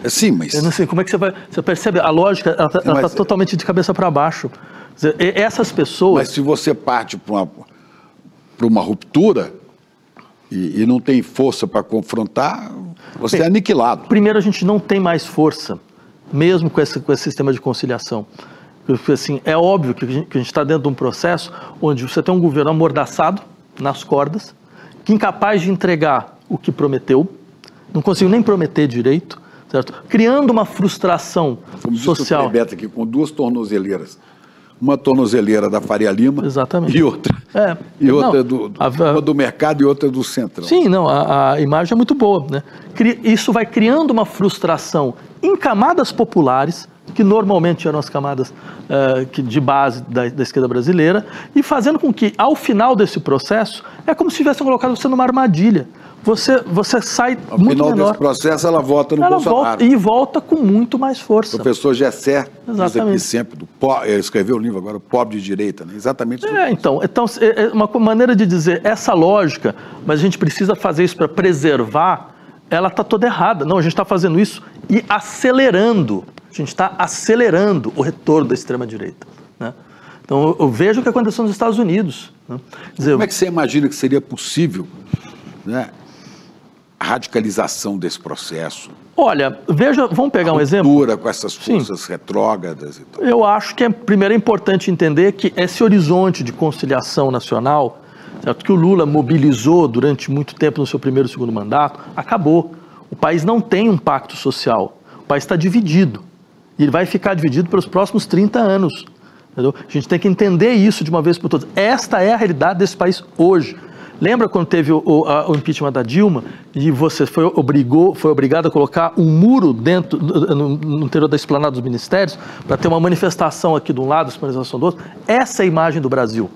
Sim, mas... Eu não sei, como é que você percebe? A lógica, ela está totalmente de cabeça para baixo. Quer dizer, essas pessoas... Mas se você parte para uma ruptura e não tem força para confrontar, você é aniquilado. Primeiro, a gente não tem mais força, mesmo com esse sistema de conciliação. Porque, assim, é óbvio que a gente está dentro de um processo onde você tem um governo amordaçado, nas cordas, que é incapaz de entregar o que prometeu, não conseguiu nem prometer direito, certo? Criando uma frustração social. Como disse o aqui, com duas tornozeleiras. Uma tornozeleira da Faria Lima. Exatamente. E outra. Outra uma do mercado e outra do centrão. Sim, não, a imagem é muito boa, né? Isso vai criando uma frustração em camadas populares, que normalmente eram as camadas de base da esquerda brasileira, e fazendo com que, ao final desse processo, é como se tivessem colocado você numa armadilha. Você sai ao muito final menor. Desse processo, ela vota no Bolsonaro. Volta com muito mais força. O professor Gessé diz aqui sempre, escreveu um livro agora, O Pobre de Direita, né? Exatamente isso. Então, uma maneira de dizer, essa lógica, mas a gente precisa fazer isso para preservar, ela está toda errada. Não, a gente está fazendo isso e acelerando. A gente está acelerando o retorno da extrema-direita, né? Então, eu vejo o que aconteceu nos Estados Unidos, né? Como é que você imagina que seria possível, né, a radicalização desse processo? Olha, vamos pegar um exemplo. Com essas forças retrógradas e tal. Eu acho que primeiro é importante entender que esse horizonte de conciliação nacional, certo, que o Lula mobilizou durante muito tempo no seu primeiro e segundo mandato, acabou. O país não tem um pacto social. O país está dividido. E ele vai ficar dividido pelos próximos 30 anos. Entendeu? A gente tem que entender isso de uma vez por todas. Esta é a realidade desse país hoje. Lembra quando teve o impeachment da Dilma e você foi obrigado a colocar um muro no interior da esplanada dos ministérios para ter uma manifestação aqui de um lado, uma manifestação do outro? Essa é a imagem do Brasil.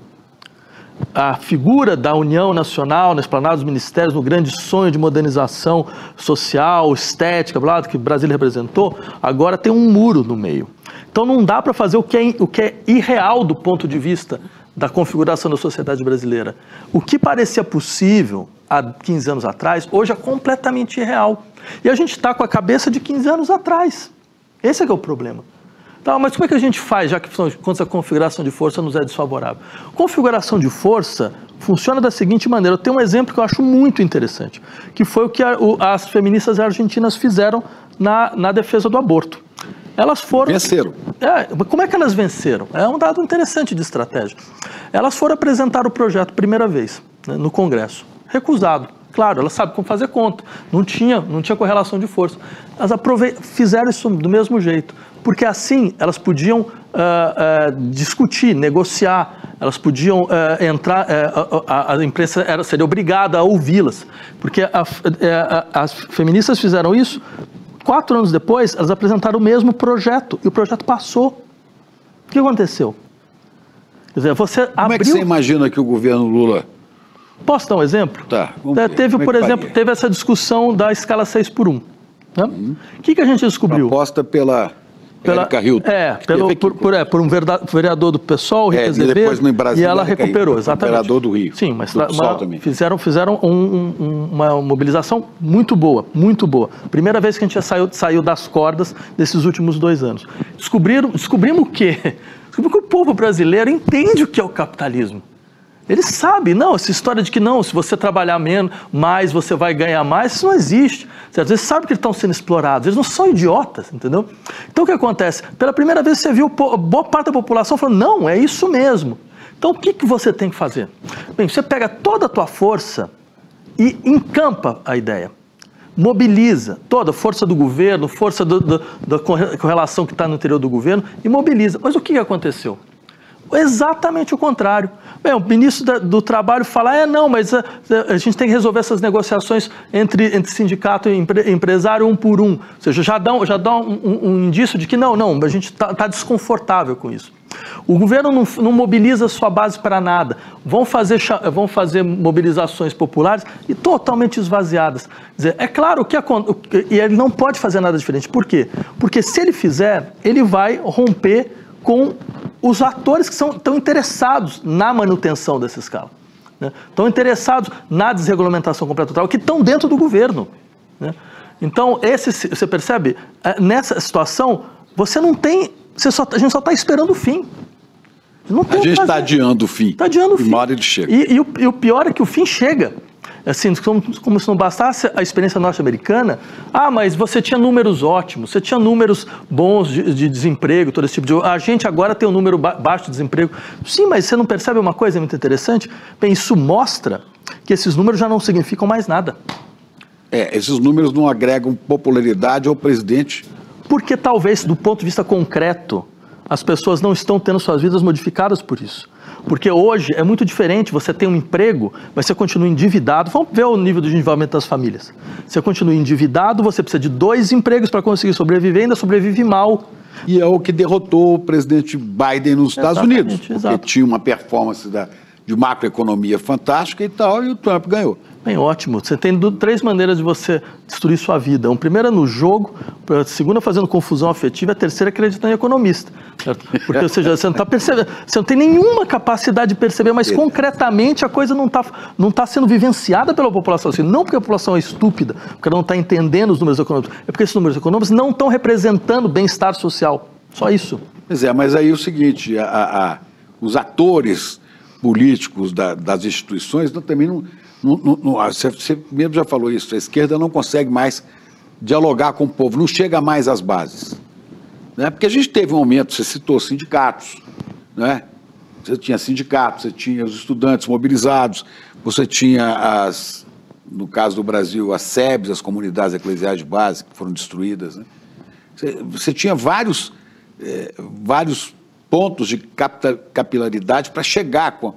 A figura da União Nacional na esplanada dos ministérios, no grande sonho de modernização social, estética, que Brasília representou, agora tem um muro no meio. Então não dá para fazer o que é irreal do ponto de vista da configuração da sociedade brasileira. O que parecia possível há 15 anos atrás, hoje é completamente irreal. E a gente está com a cabeça de 15 anos atrás. Esse é que é o problema. Tá, mas como é que a gente faz, já que quando a configuração de força nos é desfavorável? Configuração de força funciona da seguinte maneira. Eu tenho um exemplo que eu acho muito interessante, que foi o que as feministas argentinas fizeram na defesa do aborto. Elas foram... Venceram. Como é que elas venceram? É um dado interessante de estratégia. Elas foram apresentar o projeto primeira vez, né, no Congresso. Recusado. Claro, elas sabem como fazer conta. Não tinha correlação de força. Elas fizeram isso do mesmo jeito. Porque assim elas podiam discutir, negociar, elas podiam entrar, a imprensa seria obrigada a ouvi-las. Porque as feministas fizeram isso, 4 anos depois, elas apresentaram o mesmo projeto, e o projeto passou. O que aconteceu? Quer dizer, Como é que você imagina que o governo Lula... Posso dar um exemplo? Tá. Teve essa discussão da escala 6x1. Né? O que a gente descobriu? Proposta pela Érica Hilton. Por um vereador do PSOL, Rita Azevedo, depois no Brasília, e ela recuperou, exatamente. Vereador do Rio. Sim, mas também. Fizeram uma mobilização muito boa, muito boa. Primeira vez que a gente saiu das cordas desses últimos 2 anos. Descobrimos o quê? Descobrimos que o povo brasileiro entende o que é o capitalismo. Ele sabe, não, essa história de que não, se você trabalhar mais, você vai ganhar mais, isso não existe. Certo? Eles sabem que eles estão sendo explorados, eles não são idiotas, entendeu? Então o que acontece? Pela primeira vez você viu boa parte da população falando, não, é isso mesmo. Então o que você tem que fazer? Bem, você pega toda a tua força e encampa a ideia. mobiliza toda a força do governo, força da correlação que está no interior do governo e mobiliza. Mas o que aconteceu? Exatamente o contrário. Bem, o ministro do Trabalho fala, não, mas a gente tem que resolver essas negociações entre sindicato e empresário um por um. Ou seja, já dá um indício de que não, a gente está desconfortável com isso. O governo não mobiliza sua base para nada. Vão fazer mobilizações populares e totalmente esvaziadas. Quer dizer, é claro que e ele não pode fazer nada diferente. Por quê? Porque se ele fizer, ele vai romper com os atores que estão interessados na manutenção dessa escala, né? Estão interessados na desregulamentação completa total, que estão dentro do governo, né? Então, você percebe, nessa situação, você não tem, a gente só está esperando o fim. A gente está adiando o fim. Está adiando o fim. Uma hora ele chega. E o pior é que o fim chega. Assim, como se não bastasse a experiência norte-americana, mas você tinha números ótimos, você tinha números bons de desemprego, todo esse tipo de... A gente agora tem um número baixo de desemprego. Sim, mas você não percebe uma coisa muito interessante? Bem, isso mostra que esses números já não significam mais nada. Esses números não agregam popularidade ao presidente. Porque talvez, do ponto de vista concreto, as pessoas não estão tendo suas vidas modificadas por isso. Porque hoje é muito diferente, você tem um emprego, mas você continua endividado. Vamos ver o nível de endividamento das famílias. Você continua endividado, você precisa de 2 empregos para conseguir sobreviver, ainda sobrevive mal. E é o que derrotou o presidente Biden nos Estados Unidos. Porque tinha uma performance de macroeconomia fantástica e tal, e o Trump ganhou. Bem, ótimo. Você tem 3 maneiras de você destruir sua vida. A primeira é no jogo, a segunda fazendo confusão afetiva, a terceira é acreditando em economista. Certo? Porque, ou seja, você não está percebendo, você não tem nenhuma capacidade de perceber, mas concretamente a coisa não tá sendo vivenciada pela população. Assim, não porque a população é estúpida, porque ela não está entendendo os números econômicos, é porque esses números econômicos não estão representando bem-estar social. Só isso. Pois mas aí é o seguinte, os atores políticos das instituições também não... Você mesmo já falou isso, a esquerda não consegue mais dialogar com o povo, não chega mais às bases, né? Porque a gente teve um aumento, você citou sindicatos, né? Você tinha sindicatos, você tinha os estudantes mobilizados, você tinha no caso do Brasil, as SEBs, as comunidades eclesiais de base, que foram destruídas, né? Você tinha vários pontos de capilaridade para chegar com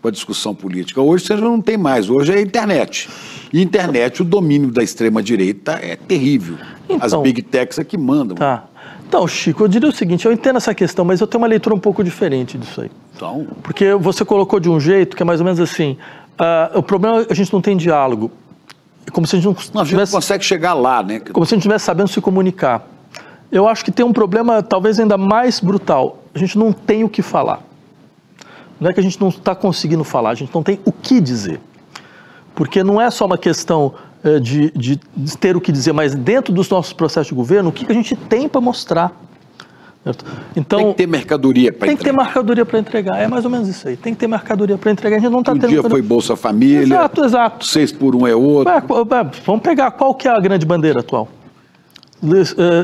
a discussão política. Hoje você não tem mais, hoje é a internet. E internet, o domínio da extrema-direita é terrível. Então, as big techs é que mandam. Tá. Então, Chico, eu diria o seguinte, eu entendo essa questão, mas eu tenho uma leitura um pouco diferente disso aí. Então... Porque você colocou de um jeito que é mais ou menos assim, o problema é que a gente não tem diálogo. É como se a gente a gente não consegue chegar lá, né? Como se a gente não estivesse sabendo se comunicar. Eu acho que tem um problema talvez ainda mais brutal. A gente não tem o que falar. Não é que a gente não está conseguindo falar, a gente não tem o que dizer. Porque não é só uma questão de ter o que dizer, mas dentro dos nossos processos de governo, o que a gente tem para mostrar. Certo? Então, tem que ter mercadoria para entregar. Tem que ter mercadoria para entregar, é mais ou menos isso aí. Tem que ter mercadoria para entregar, a gente não está tendo... Um dia foi Bolsa Família, exato. 6 por 1 é outro. Vamos pegar qual que é a grande bandeira atual.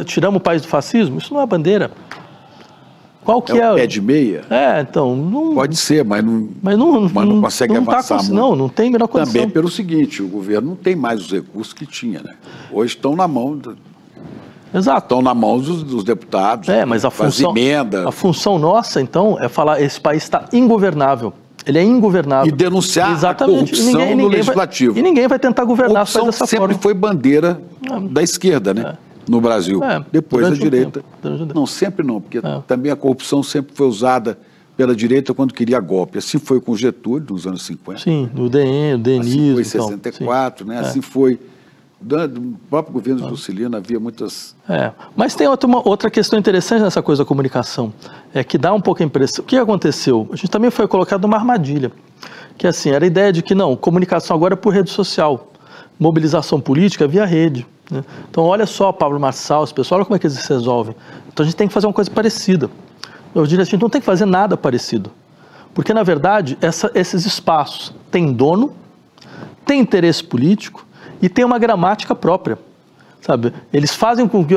Tiramos o país do fascismo? Isso não é bandeira. Qual que é? O pé de meia? Então... Não, pode ser, mas não consegue avançar muito. Não tem a menor condição. Também pelo seguinte, o governo não tem mais os recursos que tinha, né? Hoje estão na mão... Exato. Estão na mão dos deputados, mas a função, emenda. A função nossa, então, é falar esse país está ingovernável. Ele é ingovernável. E denunciar a corrupção no legislativo. E ninguém vai tentar governar dessa forma. Sempre foi bandeira da esquerda, né? No Brasil. Depois da direita. Não, sempre não, porque também a corrupção sempre foi usada pela direita quando queria golpe. Assim foi com Getúlio, nos anos 50. Sim, o DNI. Assim foi em 64, né? Assim foi... Do próprio governo Juscelino havia muitas... Mas tem outra questão interessante nessa coisa da comunicação, que dá um pouco a impressão... O que aconteceu? A gente também foi colocado numa armadilha, que assim, era a ideia de que não, comunicação agora é por rede social, mobilização política via rede, né? Então olha só, Pablo Marçal, esse pessoal, olha como é que eles se resolvem. Então a gente tem que fazer uma coisa parecida. Eu diria assim, a gente não tem que fazer nada parecido, porque na verdade esses espaços têm dono, têm interesse político, e tem uma gramática própria. sabe? Eles fazem com que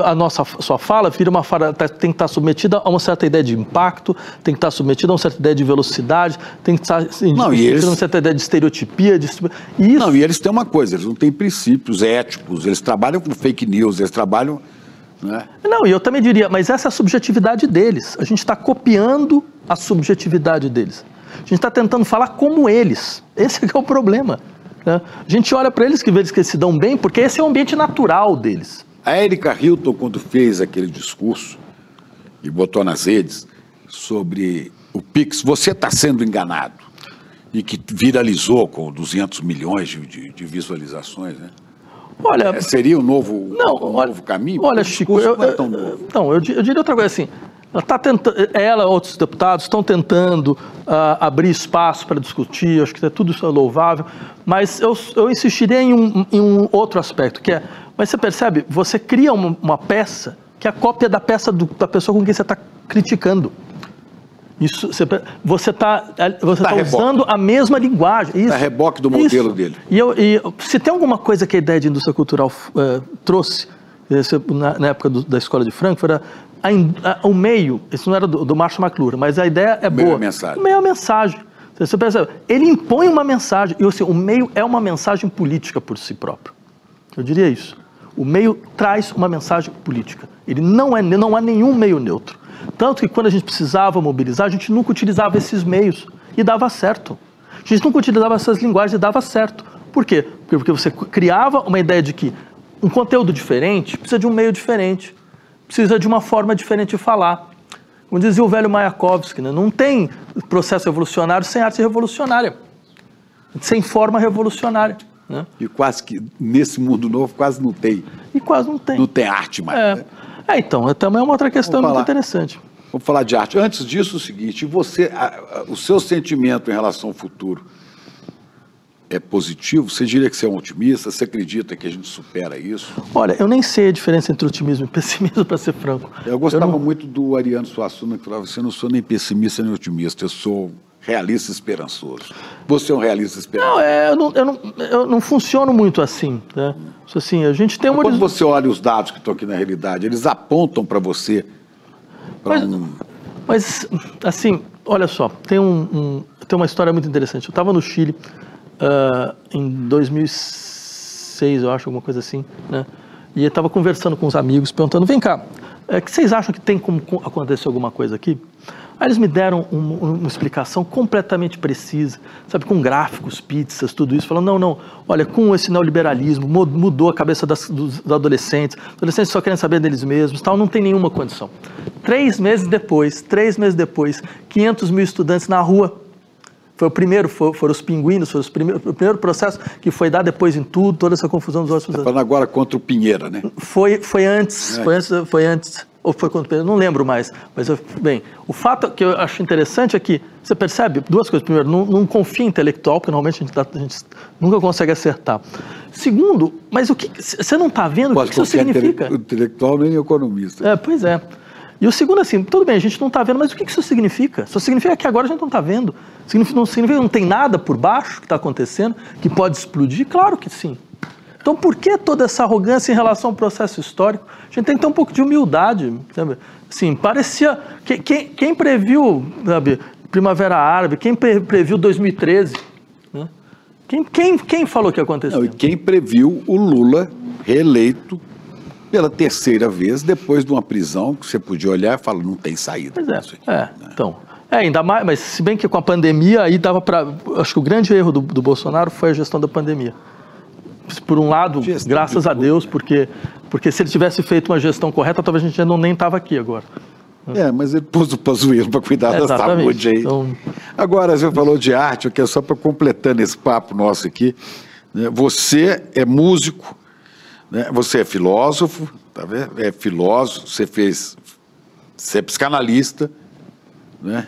sua fala vire uma fala, tem que estar submetida a uma certa ideia de impacto, tem que estar submetida a uma certa ideia de velocidade, tem que estar submetida a uma certa ideia de estereotipia. Isso... Não, e eles têm uma coisa, eles não têm princípios éticos, eles trabalham com fake news, eles trabalham... Né? Não, e eu também diria, mas essa é a subjetividade deles. A gente está copiando a subjetividade deles. A gente está tentando falar como eles. Esse é o problema. Né? A gente olha para eles que vê eles que se dão bem, porque esse é o ambiente natural deles. A Erika Hilton, quando fez aquele discurso e botou nas redes sobre o Pix, você está sendo enganado, e que viralizou com 200 milhões de visualizações, né? Olha, seria um novo caminho? Olha, Chico, eu diria outra coisa assim. Ela e outros deputados estão tentando abrir espaço para discutir, acho que tudo isso é louvável, mas eu insistiria em um outro aspecto, que é, mas você percebe, você cria uma peça que é a cópia da peça da pessoa com quem você está criticando. Isso, você está usando a mesma linguagem. Está reboque do modelo dele. E se tem alguma coisa que a ideia de indústria cultural trouxe, na época da Escola de Frankfurt, o meio, isso não era do Marshall McLuhan, mas a ideia é boa. O meio é a mensagem. Você percebe? Ele impõe uma mensagem, e assim, o meio é uma mensagem política por si próprio. Eu diria isso. O meio traz uma mensagem política. Ele não há nenhum meio neutro. Tanto que quando a gente precisava mobilizar, a gente nunca utilizava esses meios e dava certo. A gente nunca utilizava essas linguagens e dava certo. Por quê? Porque você criava uma ideia de que um conteúdo diferente precisa de um meio diferente, precisa de uma forma diferente de falar. Como dizia o velho Mayakovsky, né? Não tem processo revolucionário sem arte revolucionária, sem forma revolucionária. Né? E quase que, nesse mundo novo, quase não tem. E quase não tem. Não tem arte mais. Né? Então, também é uma outra questão muito interessante. Vamos falar de arte. Antes disso, o seguinte, o seu sentimento em relação ao futuro é positivo? Você diria que você é um otimista? Você acredita que a gente supera isso? Olha, eu nem sei a diferença entre otimismo e pessimismo, para ser franco. Eu gostava muito do Ariano Suassuna, que falava assim, eu não sou nem pessimista nem otimista, eu sou realista e esperançoso. Você é um realista esperançoso? Não, eu não funciono muito assim. Né? Assim, a gente tem uma... Quando você olha os dados que estão aqui na realidade, eles apontam para você... Mas, assim, olha só, tem uma história muito interessante. Eu estava no Chile em 2006, eu acho, alguma coisa assim, né? E eu estava conversando com os amigos, perguntando, vem cá, que vocês acham que tem como acontecer alguma coisa aqui? Aí eles me deram uma explicação completamente precisa, sabe, com gráficos, pizzas, tudo isso, falando, não, olha, com esse neoliberalismo, mudou a cabeça dos adolescentes só querem saber deles mesmos, tal, não tem nenhuma condição. 3 meses depois, 500 mil estudantes na rua. Foi o primeiro, foram os pinguinos, foi o primeiro processo que foi dar depois em tudo, toda essa confusão dos outros. Está falando agora contra o Pinheira, né? Foi antes, ou foi contra o Pinheira, não lembro mais. Mas, bem, o fato que eu acho interessante é que, você percebe, 2 coisas. Primeiro, não confia em intelectual, porque normalmente a gente nunca consegue acertar. Segundo, mas você não está vendo o que isso significa? Intelectual nem economista. Pois é. E o segundo, assim, tudo bem, a gente não está vendo, mas o que isso significa? Isso significa que agora a gente não está vendo. Não significa que não tem nada por baixo que está acontecendo, que pode explodir? Claro que sim. Então, por que toda essa arrogância em relação ao processo histórico? A gente tem que ter um pouco de humildade, sabe? Assim, parecia... Quem previu, sabe, Primavera Árabe? Quem previu 2013? Né? Quem falou que ia acontecer? Não, e quem previu o Lula reeleito pela 3ª vez, depois de uma prisão que você podia olhar e falar, não tem saída. Pois então... ainda mais, mas se bem que com a pandemia, aí dava para... Acho que o grande erro do Bolsonaro foi a gestão da pandemia. Por um lado, graças a Deus, porque se ele tivesse feito uma gestão correta, talvez a gente já nem estava aqui agora. Mas ele pôs o Pazuello para cuidar da saúde aí. Então... Agora, você falou de arte, que é só para completando esse papo nosso aqui. Né? Você é músico, né? Você é filósofo, tá vendo? É filósofo, você é psicanalista, né?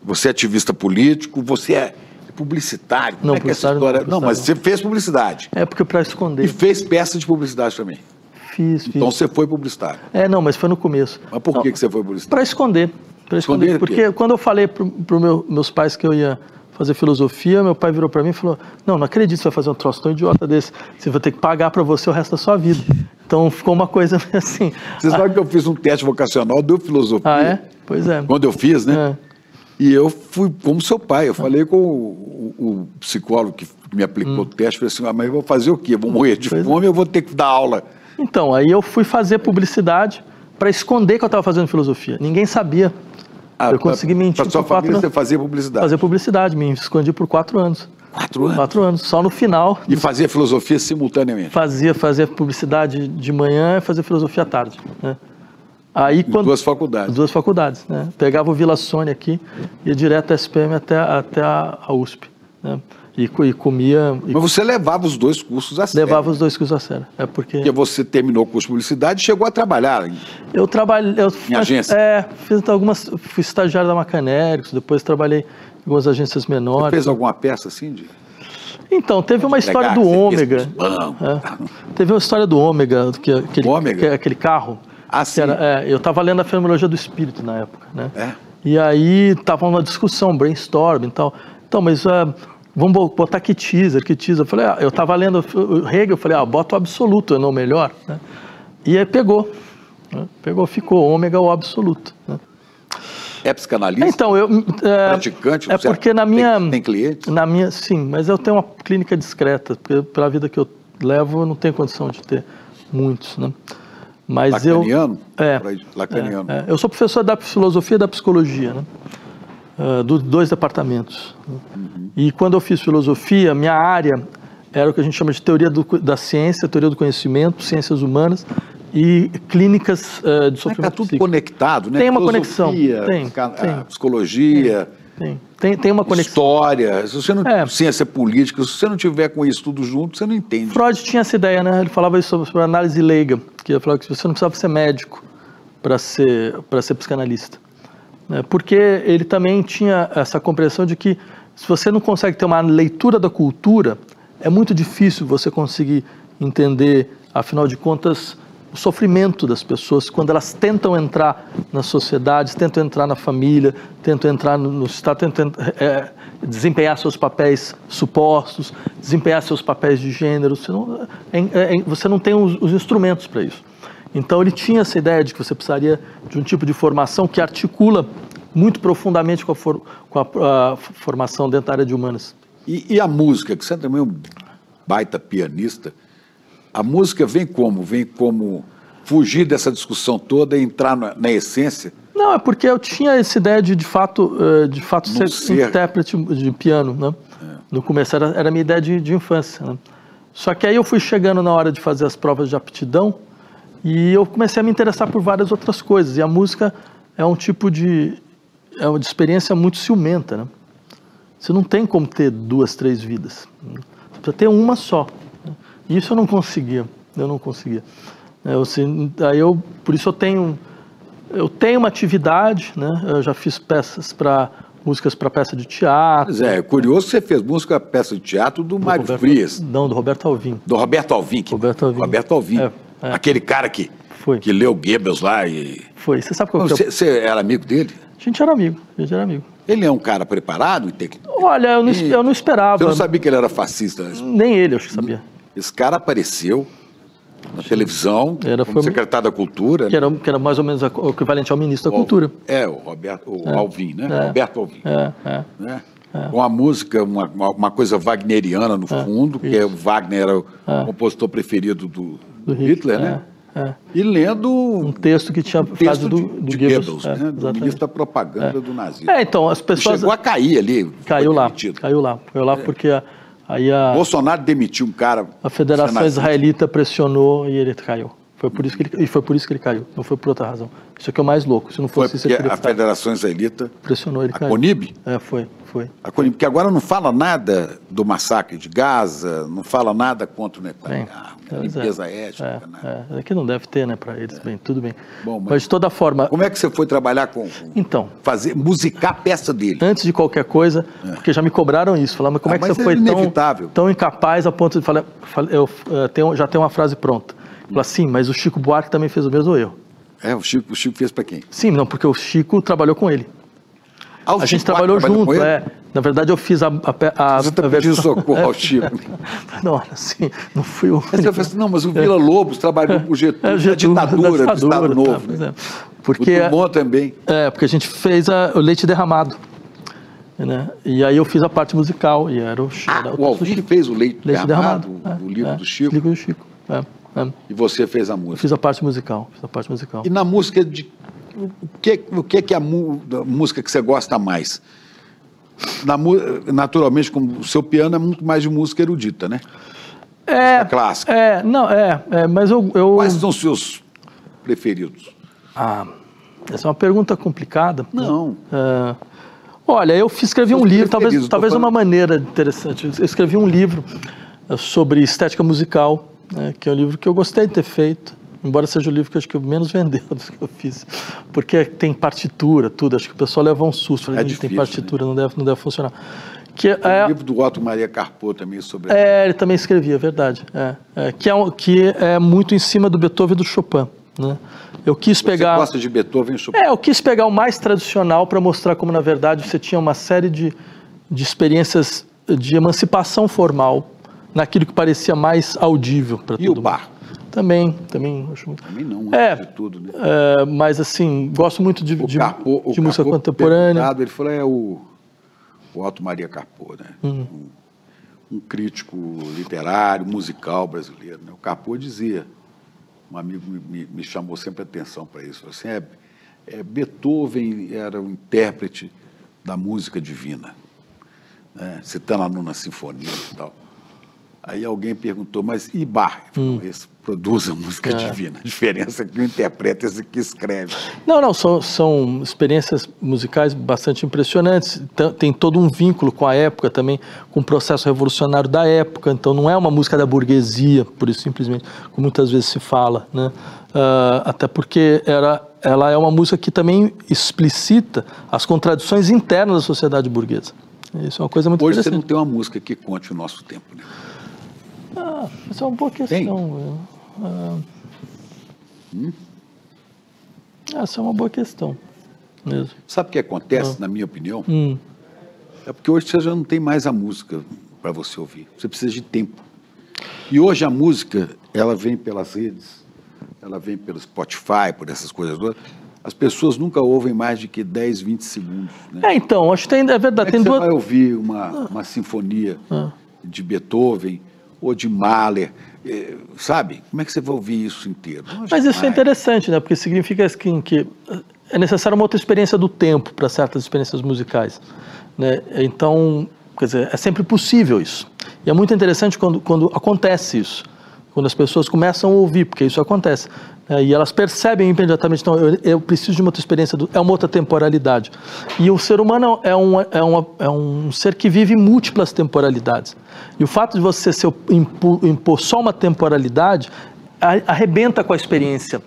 Você é ativista político, você é publicitário. Não, publicitário não. Não, mas você fez publicidade. Porque para esconder. E fez peça de publicidade também. Fiz. Então você foi publicitário. Não, mas foi no começo. Mas por que você foi publicitário? Para esconder. Porque quando eu falei para meus pais que eu ia fazer filosofia, meu pai virou para mim e falou, não acredito que você vai fazer um troço tão idiota desse, você vai ter que pagar para você o resto da sua vida. Então ficou uma coisa assim. Você sabe que eu fiz um teste vocacional de filosofia. Ah, é? Pois é. Quando eu fiz, né? E eu fui como seu pai. Eu falei com o psicólogo que me aplicou o teste. Falei assim, mas eu vou fazer o quê? Eu vou morrer de fome, eu vou ter que dar aula. Então, aí eu fui fazer publicidade para esconder que eu estava fazendo filosofia. Ninguém sabia. Eu consegui mentir por 4 anos. Para sua família você fazia publicidade? Fazia publicidade, me escondi por 4 anos. 4 anos? 4 anos, só no final. E fazia filosofia simultaneamente? Fazia publicidade de manhã e fazia filosofia à tarde. Né? Aí, duas faculdades? 2 faculdades. Né? Pegava o Vila Sônia aqui, ia direto da SPM até a USP. Né? E comia... Mas você levava os 2 cursos a sério? Levava os 2 cursos a sério. Porque você terminou o curso de publicidade e chegou a trabalhar. Eu trabalhei... Em agência? Fui estagiário da Macanérics, depois trabalhei em algumas agências menores. Você fez alguma peça assim? Então, teve uma história do Ômega. Teve uma história do Ômega, aquele carro. Ah, sim. Eu estava lendo a Fenomenologia do Espírito na época, né? E aí estava uma discussão, brainstorming e tal. Então, mas vamos botar que teaser. Eu falei, eu estava lendo o Hegel, eu falei, bota o absoluto, não o melhor. Né? E aí pegou, ficou Ômega o absoluto. Né? É psicanalista? Então, praticante? Porque na minha... Tem cliente? Sim, mas eu tenho uma clínica discreta, porque pela vida que eu levo, eu não tenho condição de ter muitos, né? Mas lacaniano? Lacaniano. Eu sou professor da filosofia e da psicologia, né? Dos 2 departamentos. E quando eu fiz filosofia, minha área era o que a gente chama de teoria da ciência, teoria do conhecimento, ciências humanas e clínicas de sofrimento. Está tudo conectado, né? Tem uma conexão. Tem. Psicologia. Tem uma conexão. História. Se você não ciência política, se você não tiver com isso tudo junto, você não entende. Freud tinha essa ideia, né? Ele falava isso sobre análise leiga, que ele falava que você não precisava ser médico para ser psicanalista. Porque ele também tinha essa compreensão de que se você não consegue ter uma leitura da cultura, é muito difícil você conseguir entender, afinal de contas, o sofrimento das pessoas quando elas tentam entrar nas sociedades, tentam entrar na família, tentam entrar no Estado, tentam desempenhar seus papéis supostos, desempenhar seus papéis de gênero. Você não tem os instrumentos para isso. Então ele tinha essa ideia de que você precisaria de um tipo de formação que articula muito profundamente com a formação dentro da área de humanas. E a música, que você também é um baita pianista, a música vem como fugir dessa discussão toda e entrar na essência? Não, é porque eu tinha essa ideia de fato ser intérprete de piano, né? No começo era a minha ideia de infância, né? Só que aí eu fui chegando na hora de fazer as provas de aptidão e eu comecei a me interessar por várias outras coisas. E a música é um tipo de experiência muito ciumenta, né? Você não tem como ter 2, 3 vidas. Você precisa ter uma só. E isso eu não conseguia. Por isso eu tenho uma atividade, né? Eu já fiz músicas para peça de teatro. Pois é curioso que você fez música para peça de teatro do Mário Frias. Não, do Roberto Alvim. Do Roberto Alvim. Roberto Alvim. Aquele cara que leu Goebbels lá e... Foi. Você sabe qual Você era amigo dele? A gente era amigo. Ele é um cara preparado? Olha, eu não esperava. Você não sabia que ele era fascista? Nem ele, acho que sabia. Esse cara apareceu na televisão como secretário da Cultura. Que era mais ou menos o equivalente ao ministro da Cultura. O Alvim, né? Roberto Alvim. Né? Com a música, uma coisa wagneriana no fundo, que o Wagner era o compositor preferido do Hitler, né? E lendo um texto que tinha frase do Goebbels, né? Do ministro da propaganda do nazismo. Então as pessoas... Chegou a cair ali. Caiu lá porque aí Bolsonaro demitiu um cara... A Federação Israelita pressionou e ele caiu. Foi por isso que ele caiu, não foi por outra razão. Isso aqui é o mais louco, se não fosse isso... A Federação Israelita... Pressionou, ele caiu. A CONIB? Foi. A CONIB, porque agora não fala nada do massacre de Gaza, não fala nada contra o Netanyahu, limpeza étnica. Aqui não deve ter, né, para eles. Bem, tudo bem. Bom, mas de toda forma... Como é que você foi trabalhar Então... musicar a peça dele? Antes de qualquer coisa, porque já me cobraram isso. Falaram, mas como é que você foi tão incapaz a ponto de falar... já tenho uma frase pronta. Falar, sim, mas o Chico Buarque também fez o mesmo erro. O Chico fez para quem? Sim, não, porque o Chico trabalhou com ele. Ah, a gente trabalhou junto, Na verdade, eu fiz a Você tá pedindo socorro ao Chico. Não, assim, não fui o... Aí você falou assim, não, mas o Vila Lobos trabalhou com o Getúlio, a ditadura do Estado Novo. Né? Porque, muito bom também. Porque a gente fez o Leite Derramado. Né? E aí eu fiz a parte musical. E era o Alvim fez o Leite Derramado, o livro do Chico? Livro do Chico, E você fez a música? Eu fiz a parte musical. E na música, o que é a música que você gosta mais? Naturalmente, como o seu piano é muito mais de música erudita, né? Música clássica. Mas eu... Quais são os seus preferidos? Essa é uma pergunta complicada. Não. Olha, eu escrevi um livro, talvez uma maneira interessante. Eu escrevi um livro sobre estética musical, né, que é um livro que eu gostei de ter feito, embora seja o livro que eu acho que eu menos vendeu dos que eu fiz, porque tem partitura, tudo. Acho que o pessoal leva um susto. Difícil, tem partitura, né? não deve funcionar. O livro do Otto Maria Carpo também sobre... ele também escrevia, é verdade. Que é muito em cima do Beethoven e do Chopin. Né? Eu quis pegar... Você gosta de Beethoven e Chopin? Eu quis pegar o mais tradicional para mostrar como, na verdade, você tinha uma série de experiências de emancipação formal naquilo que parecia mais audível para todo mundo. E o Bach? Também acho muito. Também não, de tudo, né? Mas, assim, gosto muito de música contemporânea. Ele falou, o Otto Maria Carpo, né? Um crítico literário, musical brasileiro. Né? O Carpo dizia... Um amigo me chamou sempre a atenção para isso. Assim, Beethoven era o intérprete da música divina, né? Citando a Nona Sinfonia e tal. Aí alguém perguntou, mas e Bach? Esse produz a música divina. A diferença é que o interpreta esse que escreve. Não, são experiências musicais bastante impressionantes. Tem todo um vínculo com a época também, com o processo revolucionário da época. Então não é uma música da burguesia, por isso simplesmente, como muitas vezes se fala, né? Até porque ela é uma música que também explicita as contradições internas da sociedade burguesa. Isso é uma coisa muito interessante. Hoje você não tem uma música que conte o nosso tempo, né? Essa é uma boa questão. Essa é uma boa questão mesmo. Sabe o que acontece, na minha opinião? É porque hoje você já não tem mais a música para você ouvir. Você precisa de tempo. E hoje a música, ela vem pelas redes, ela vem pelo Spotify, por essas coisas todas. As pessoas nunca ouvem mais de que 10, 20 segundos. Né? Então, acho que é verdade. Como é que você vai ouvir uma sinfonia de Beethoven ou de Mahler, sabe? Como é que você vai ouvir isso inteiro? Mas isso é interessante, né? Porque significa que é necessária uma outra experiência do tempo para certas experiências musicais, né? Então, quer dizer, é sempre possível isso. E é muito interessante quando acontece isso, quando as pessoas começam a ouvir, porque isso acontece. E elas percebem imediatamente, então, eu preciso de uma outra experiência, é uma outra temporalidade. E o ser humano é um ser que vive múltiplas temporalidades. E o fato de você impor só uma temporalidade arrebenta com a experiência,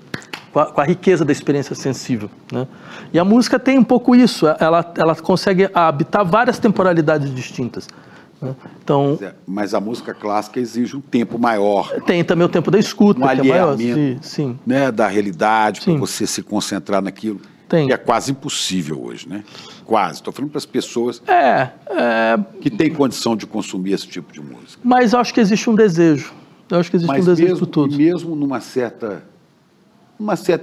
com a riqueza da experiência sensível, né? E a música tem um pouco isso, ela consegue habitar várias temporalidades distintas. Então, mas a música clássica exige um tempo maior. Tem também o tempo da escuta, que é maior, sim. Né, da realidade, para você se concentrar naquilo. Tem. Que é quase impossível hoje, né? Quase. Estou falando para as pessoas que têm condição de consumir esse tipo de música. Mas acho que existe um desejo. Eu acho que existe um desejo por tudo. Mesmo numa certa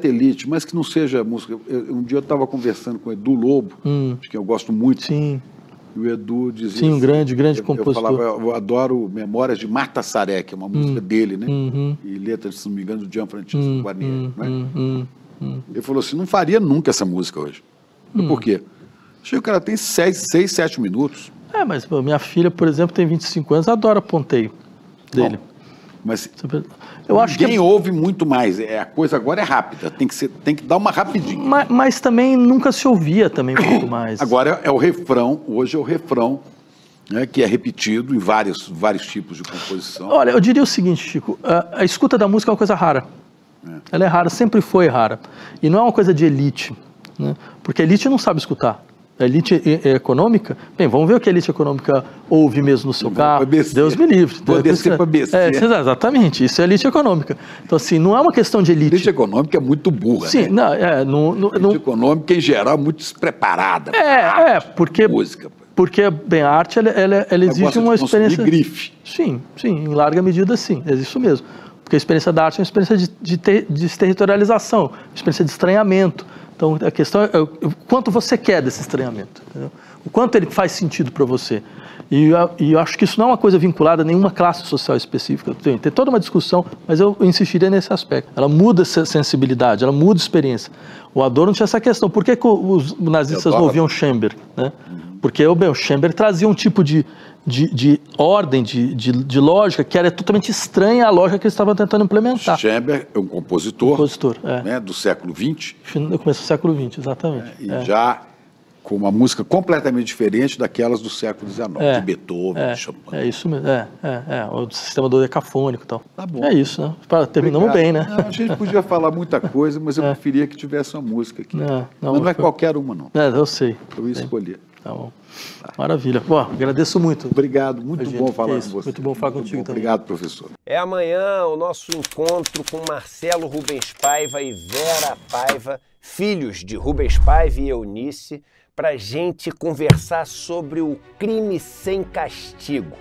elite, mas que não seja música. Um dia eu estava conversando com o Edu Lobo, de quem eu gosto muito. Sim. E o Edu dizia... Sim, um grande compositor. Eu falava, eu adoro Memórias de Marta Saré, que é uma música dele, né? E letra, se não me engano, do Gianfrancesco Guarnieri, né? Ele falou assim, não faria nunca essa música hoje. Por quê? Achei que ela tem 6, 7 minutos. Mas minha filha, por exemplo, tem 25 anos, adora Ponteio dele. Mas eu acho ninguém ouve muito mais. A coisa agora é rápida, tem que dar uma rapidinha. Mas também nunca se ouvia também muito mais. Agora é o refrão, hoje é o refrão, né, que é repetido em vários tipos de composição. Olha, eu diria o seguinte, Chico, a escuta da música é uma coisa rara. Ela é rara, sempre foi rara. E não é uma coisa de elite, né? Porque a elite não sabe escutar. A elite econômica, bem, vamos ver o que a elite econômica ouve mesmo no seu carro. Deus me livre. Vou descer para besteira. Exatamente, isso é elite econômica. Então, assim, não é uma questão de elite. A elite econômica é muito burra, sim, né? A elite econômica, em geral, é muito despreparada. Porque... Música. Porque, bem, a arte, ela exige uma experiência... grife. Sim, em larga medida, sim, é isso mesmo. Porque a experiência da arte é uma experiência de desterritorialização, uma experiência de estranhamento. Então, a questão é o quanto você quer desse estranhamento, entendeu? O quanto ele faz sentido para você. E eu acho que isso não é uma coisa vinculada a nenhuma classe social específica. Tem toda uma discussão, mas eu insistiria nesse aspecto. Ela muda essa sensibilidade, ela muda a experiência. O Adorno tinha essa questão. Por que os nazistas não ouviam Schoenberg, né? Porque o Schoenberg trazia um tipo de ordem, de lógica, que era totalmente estranha à lógica que eles estavam tentando implementar. Schoenberg é um compositor né, do século XX. No começo do século XX, exatamente. Já com uma música completamente diferente daquelas do século XIX, de Beethoven, de Chopin. É isso mesmo, o sistema dodecafônico e tal. Tá bom. É isso, né? Terminamos bem, né? Não, a gente podia falar muita coisa, mas eu preferia que tivesse uma música aqui. Mas não é qualquer uma, não. Eu sei. Eu ia escolher. Tá bom. Maravilha. Bom, agradeço muito. Obrigado, muito bom falar com você. Muito bom falar contigo também. Obrigado, professor. É amanhã o nosso encontro com Marcelo Rubens Paiva e Vera Paiva, filhos de Rubens Paiva e Eunice, para a gente conversar sobre o Crime Sem Castigo.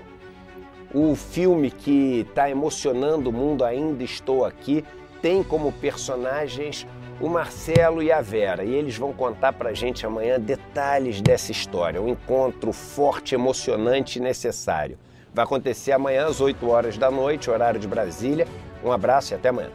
O filme que está emocionando o mundo Ainda Estou Aqui tem como personagens o Marcelo e a Vera, e eles vão contar para a gente amanhã detalhes dessa história, um encontro forte, emocionante e necessário. Vai acontecer amanhã às 8 horas da noite, horário de Brasília. Um abraço e até amanhã.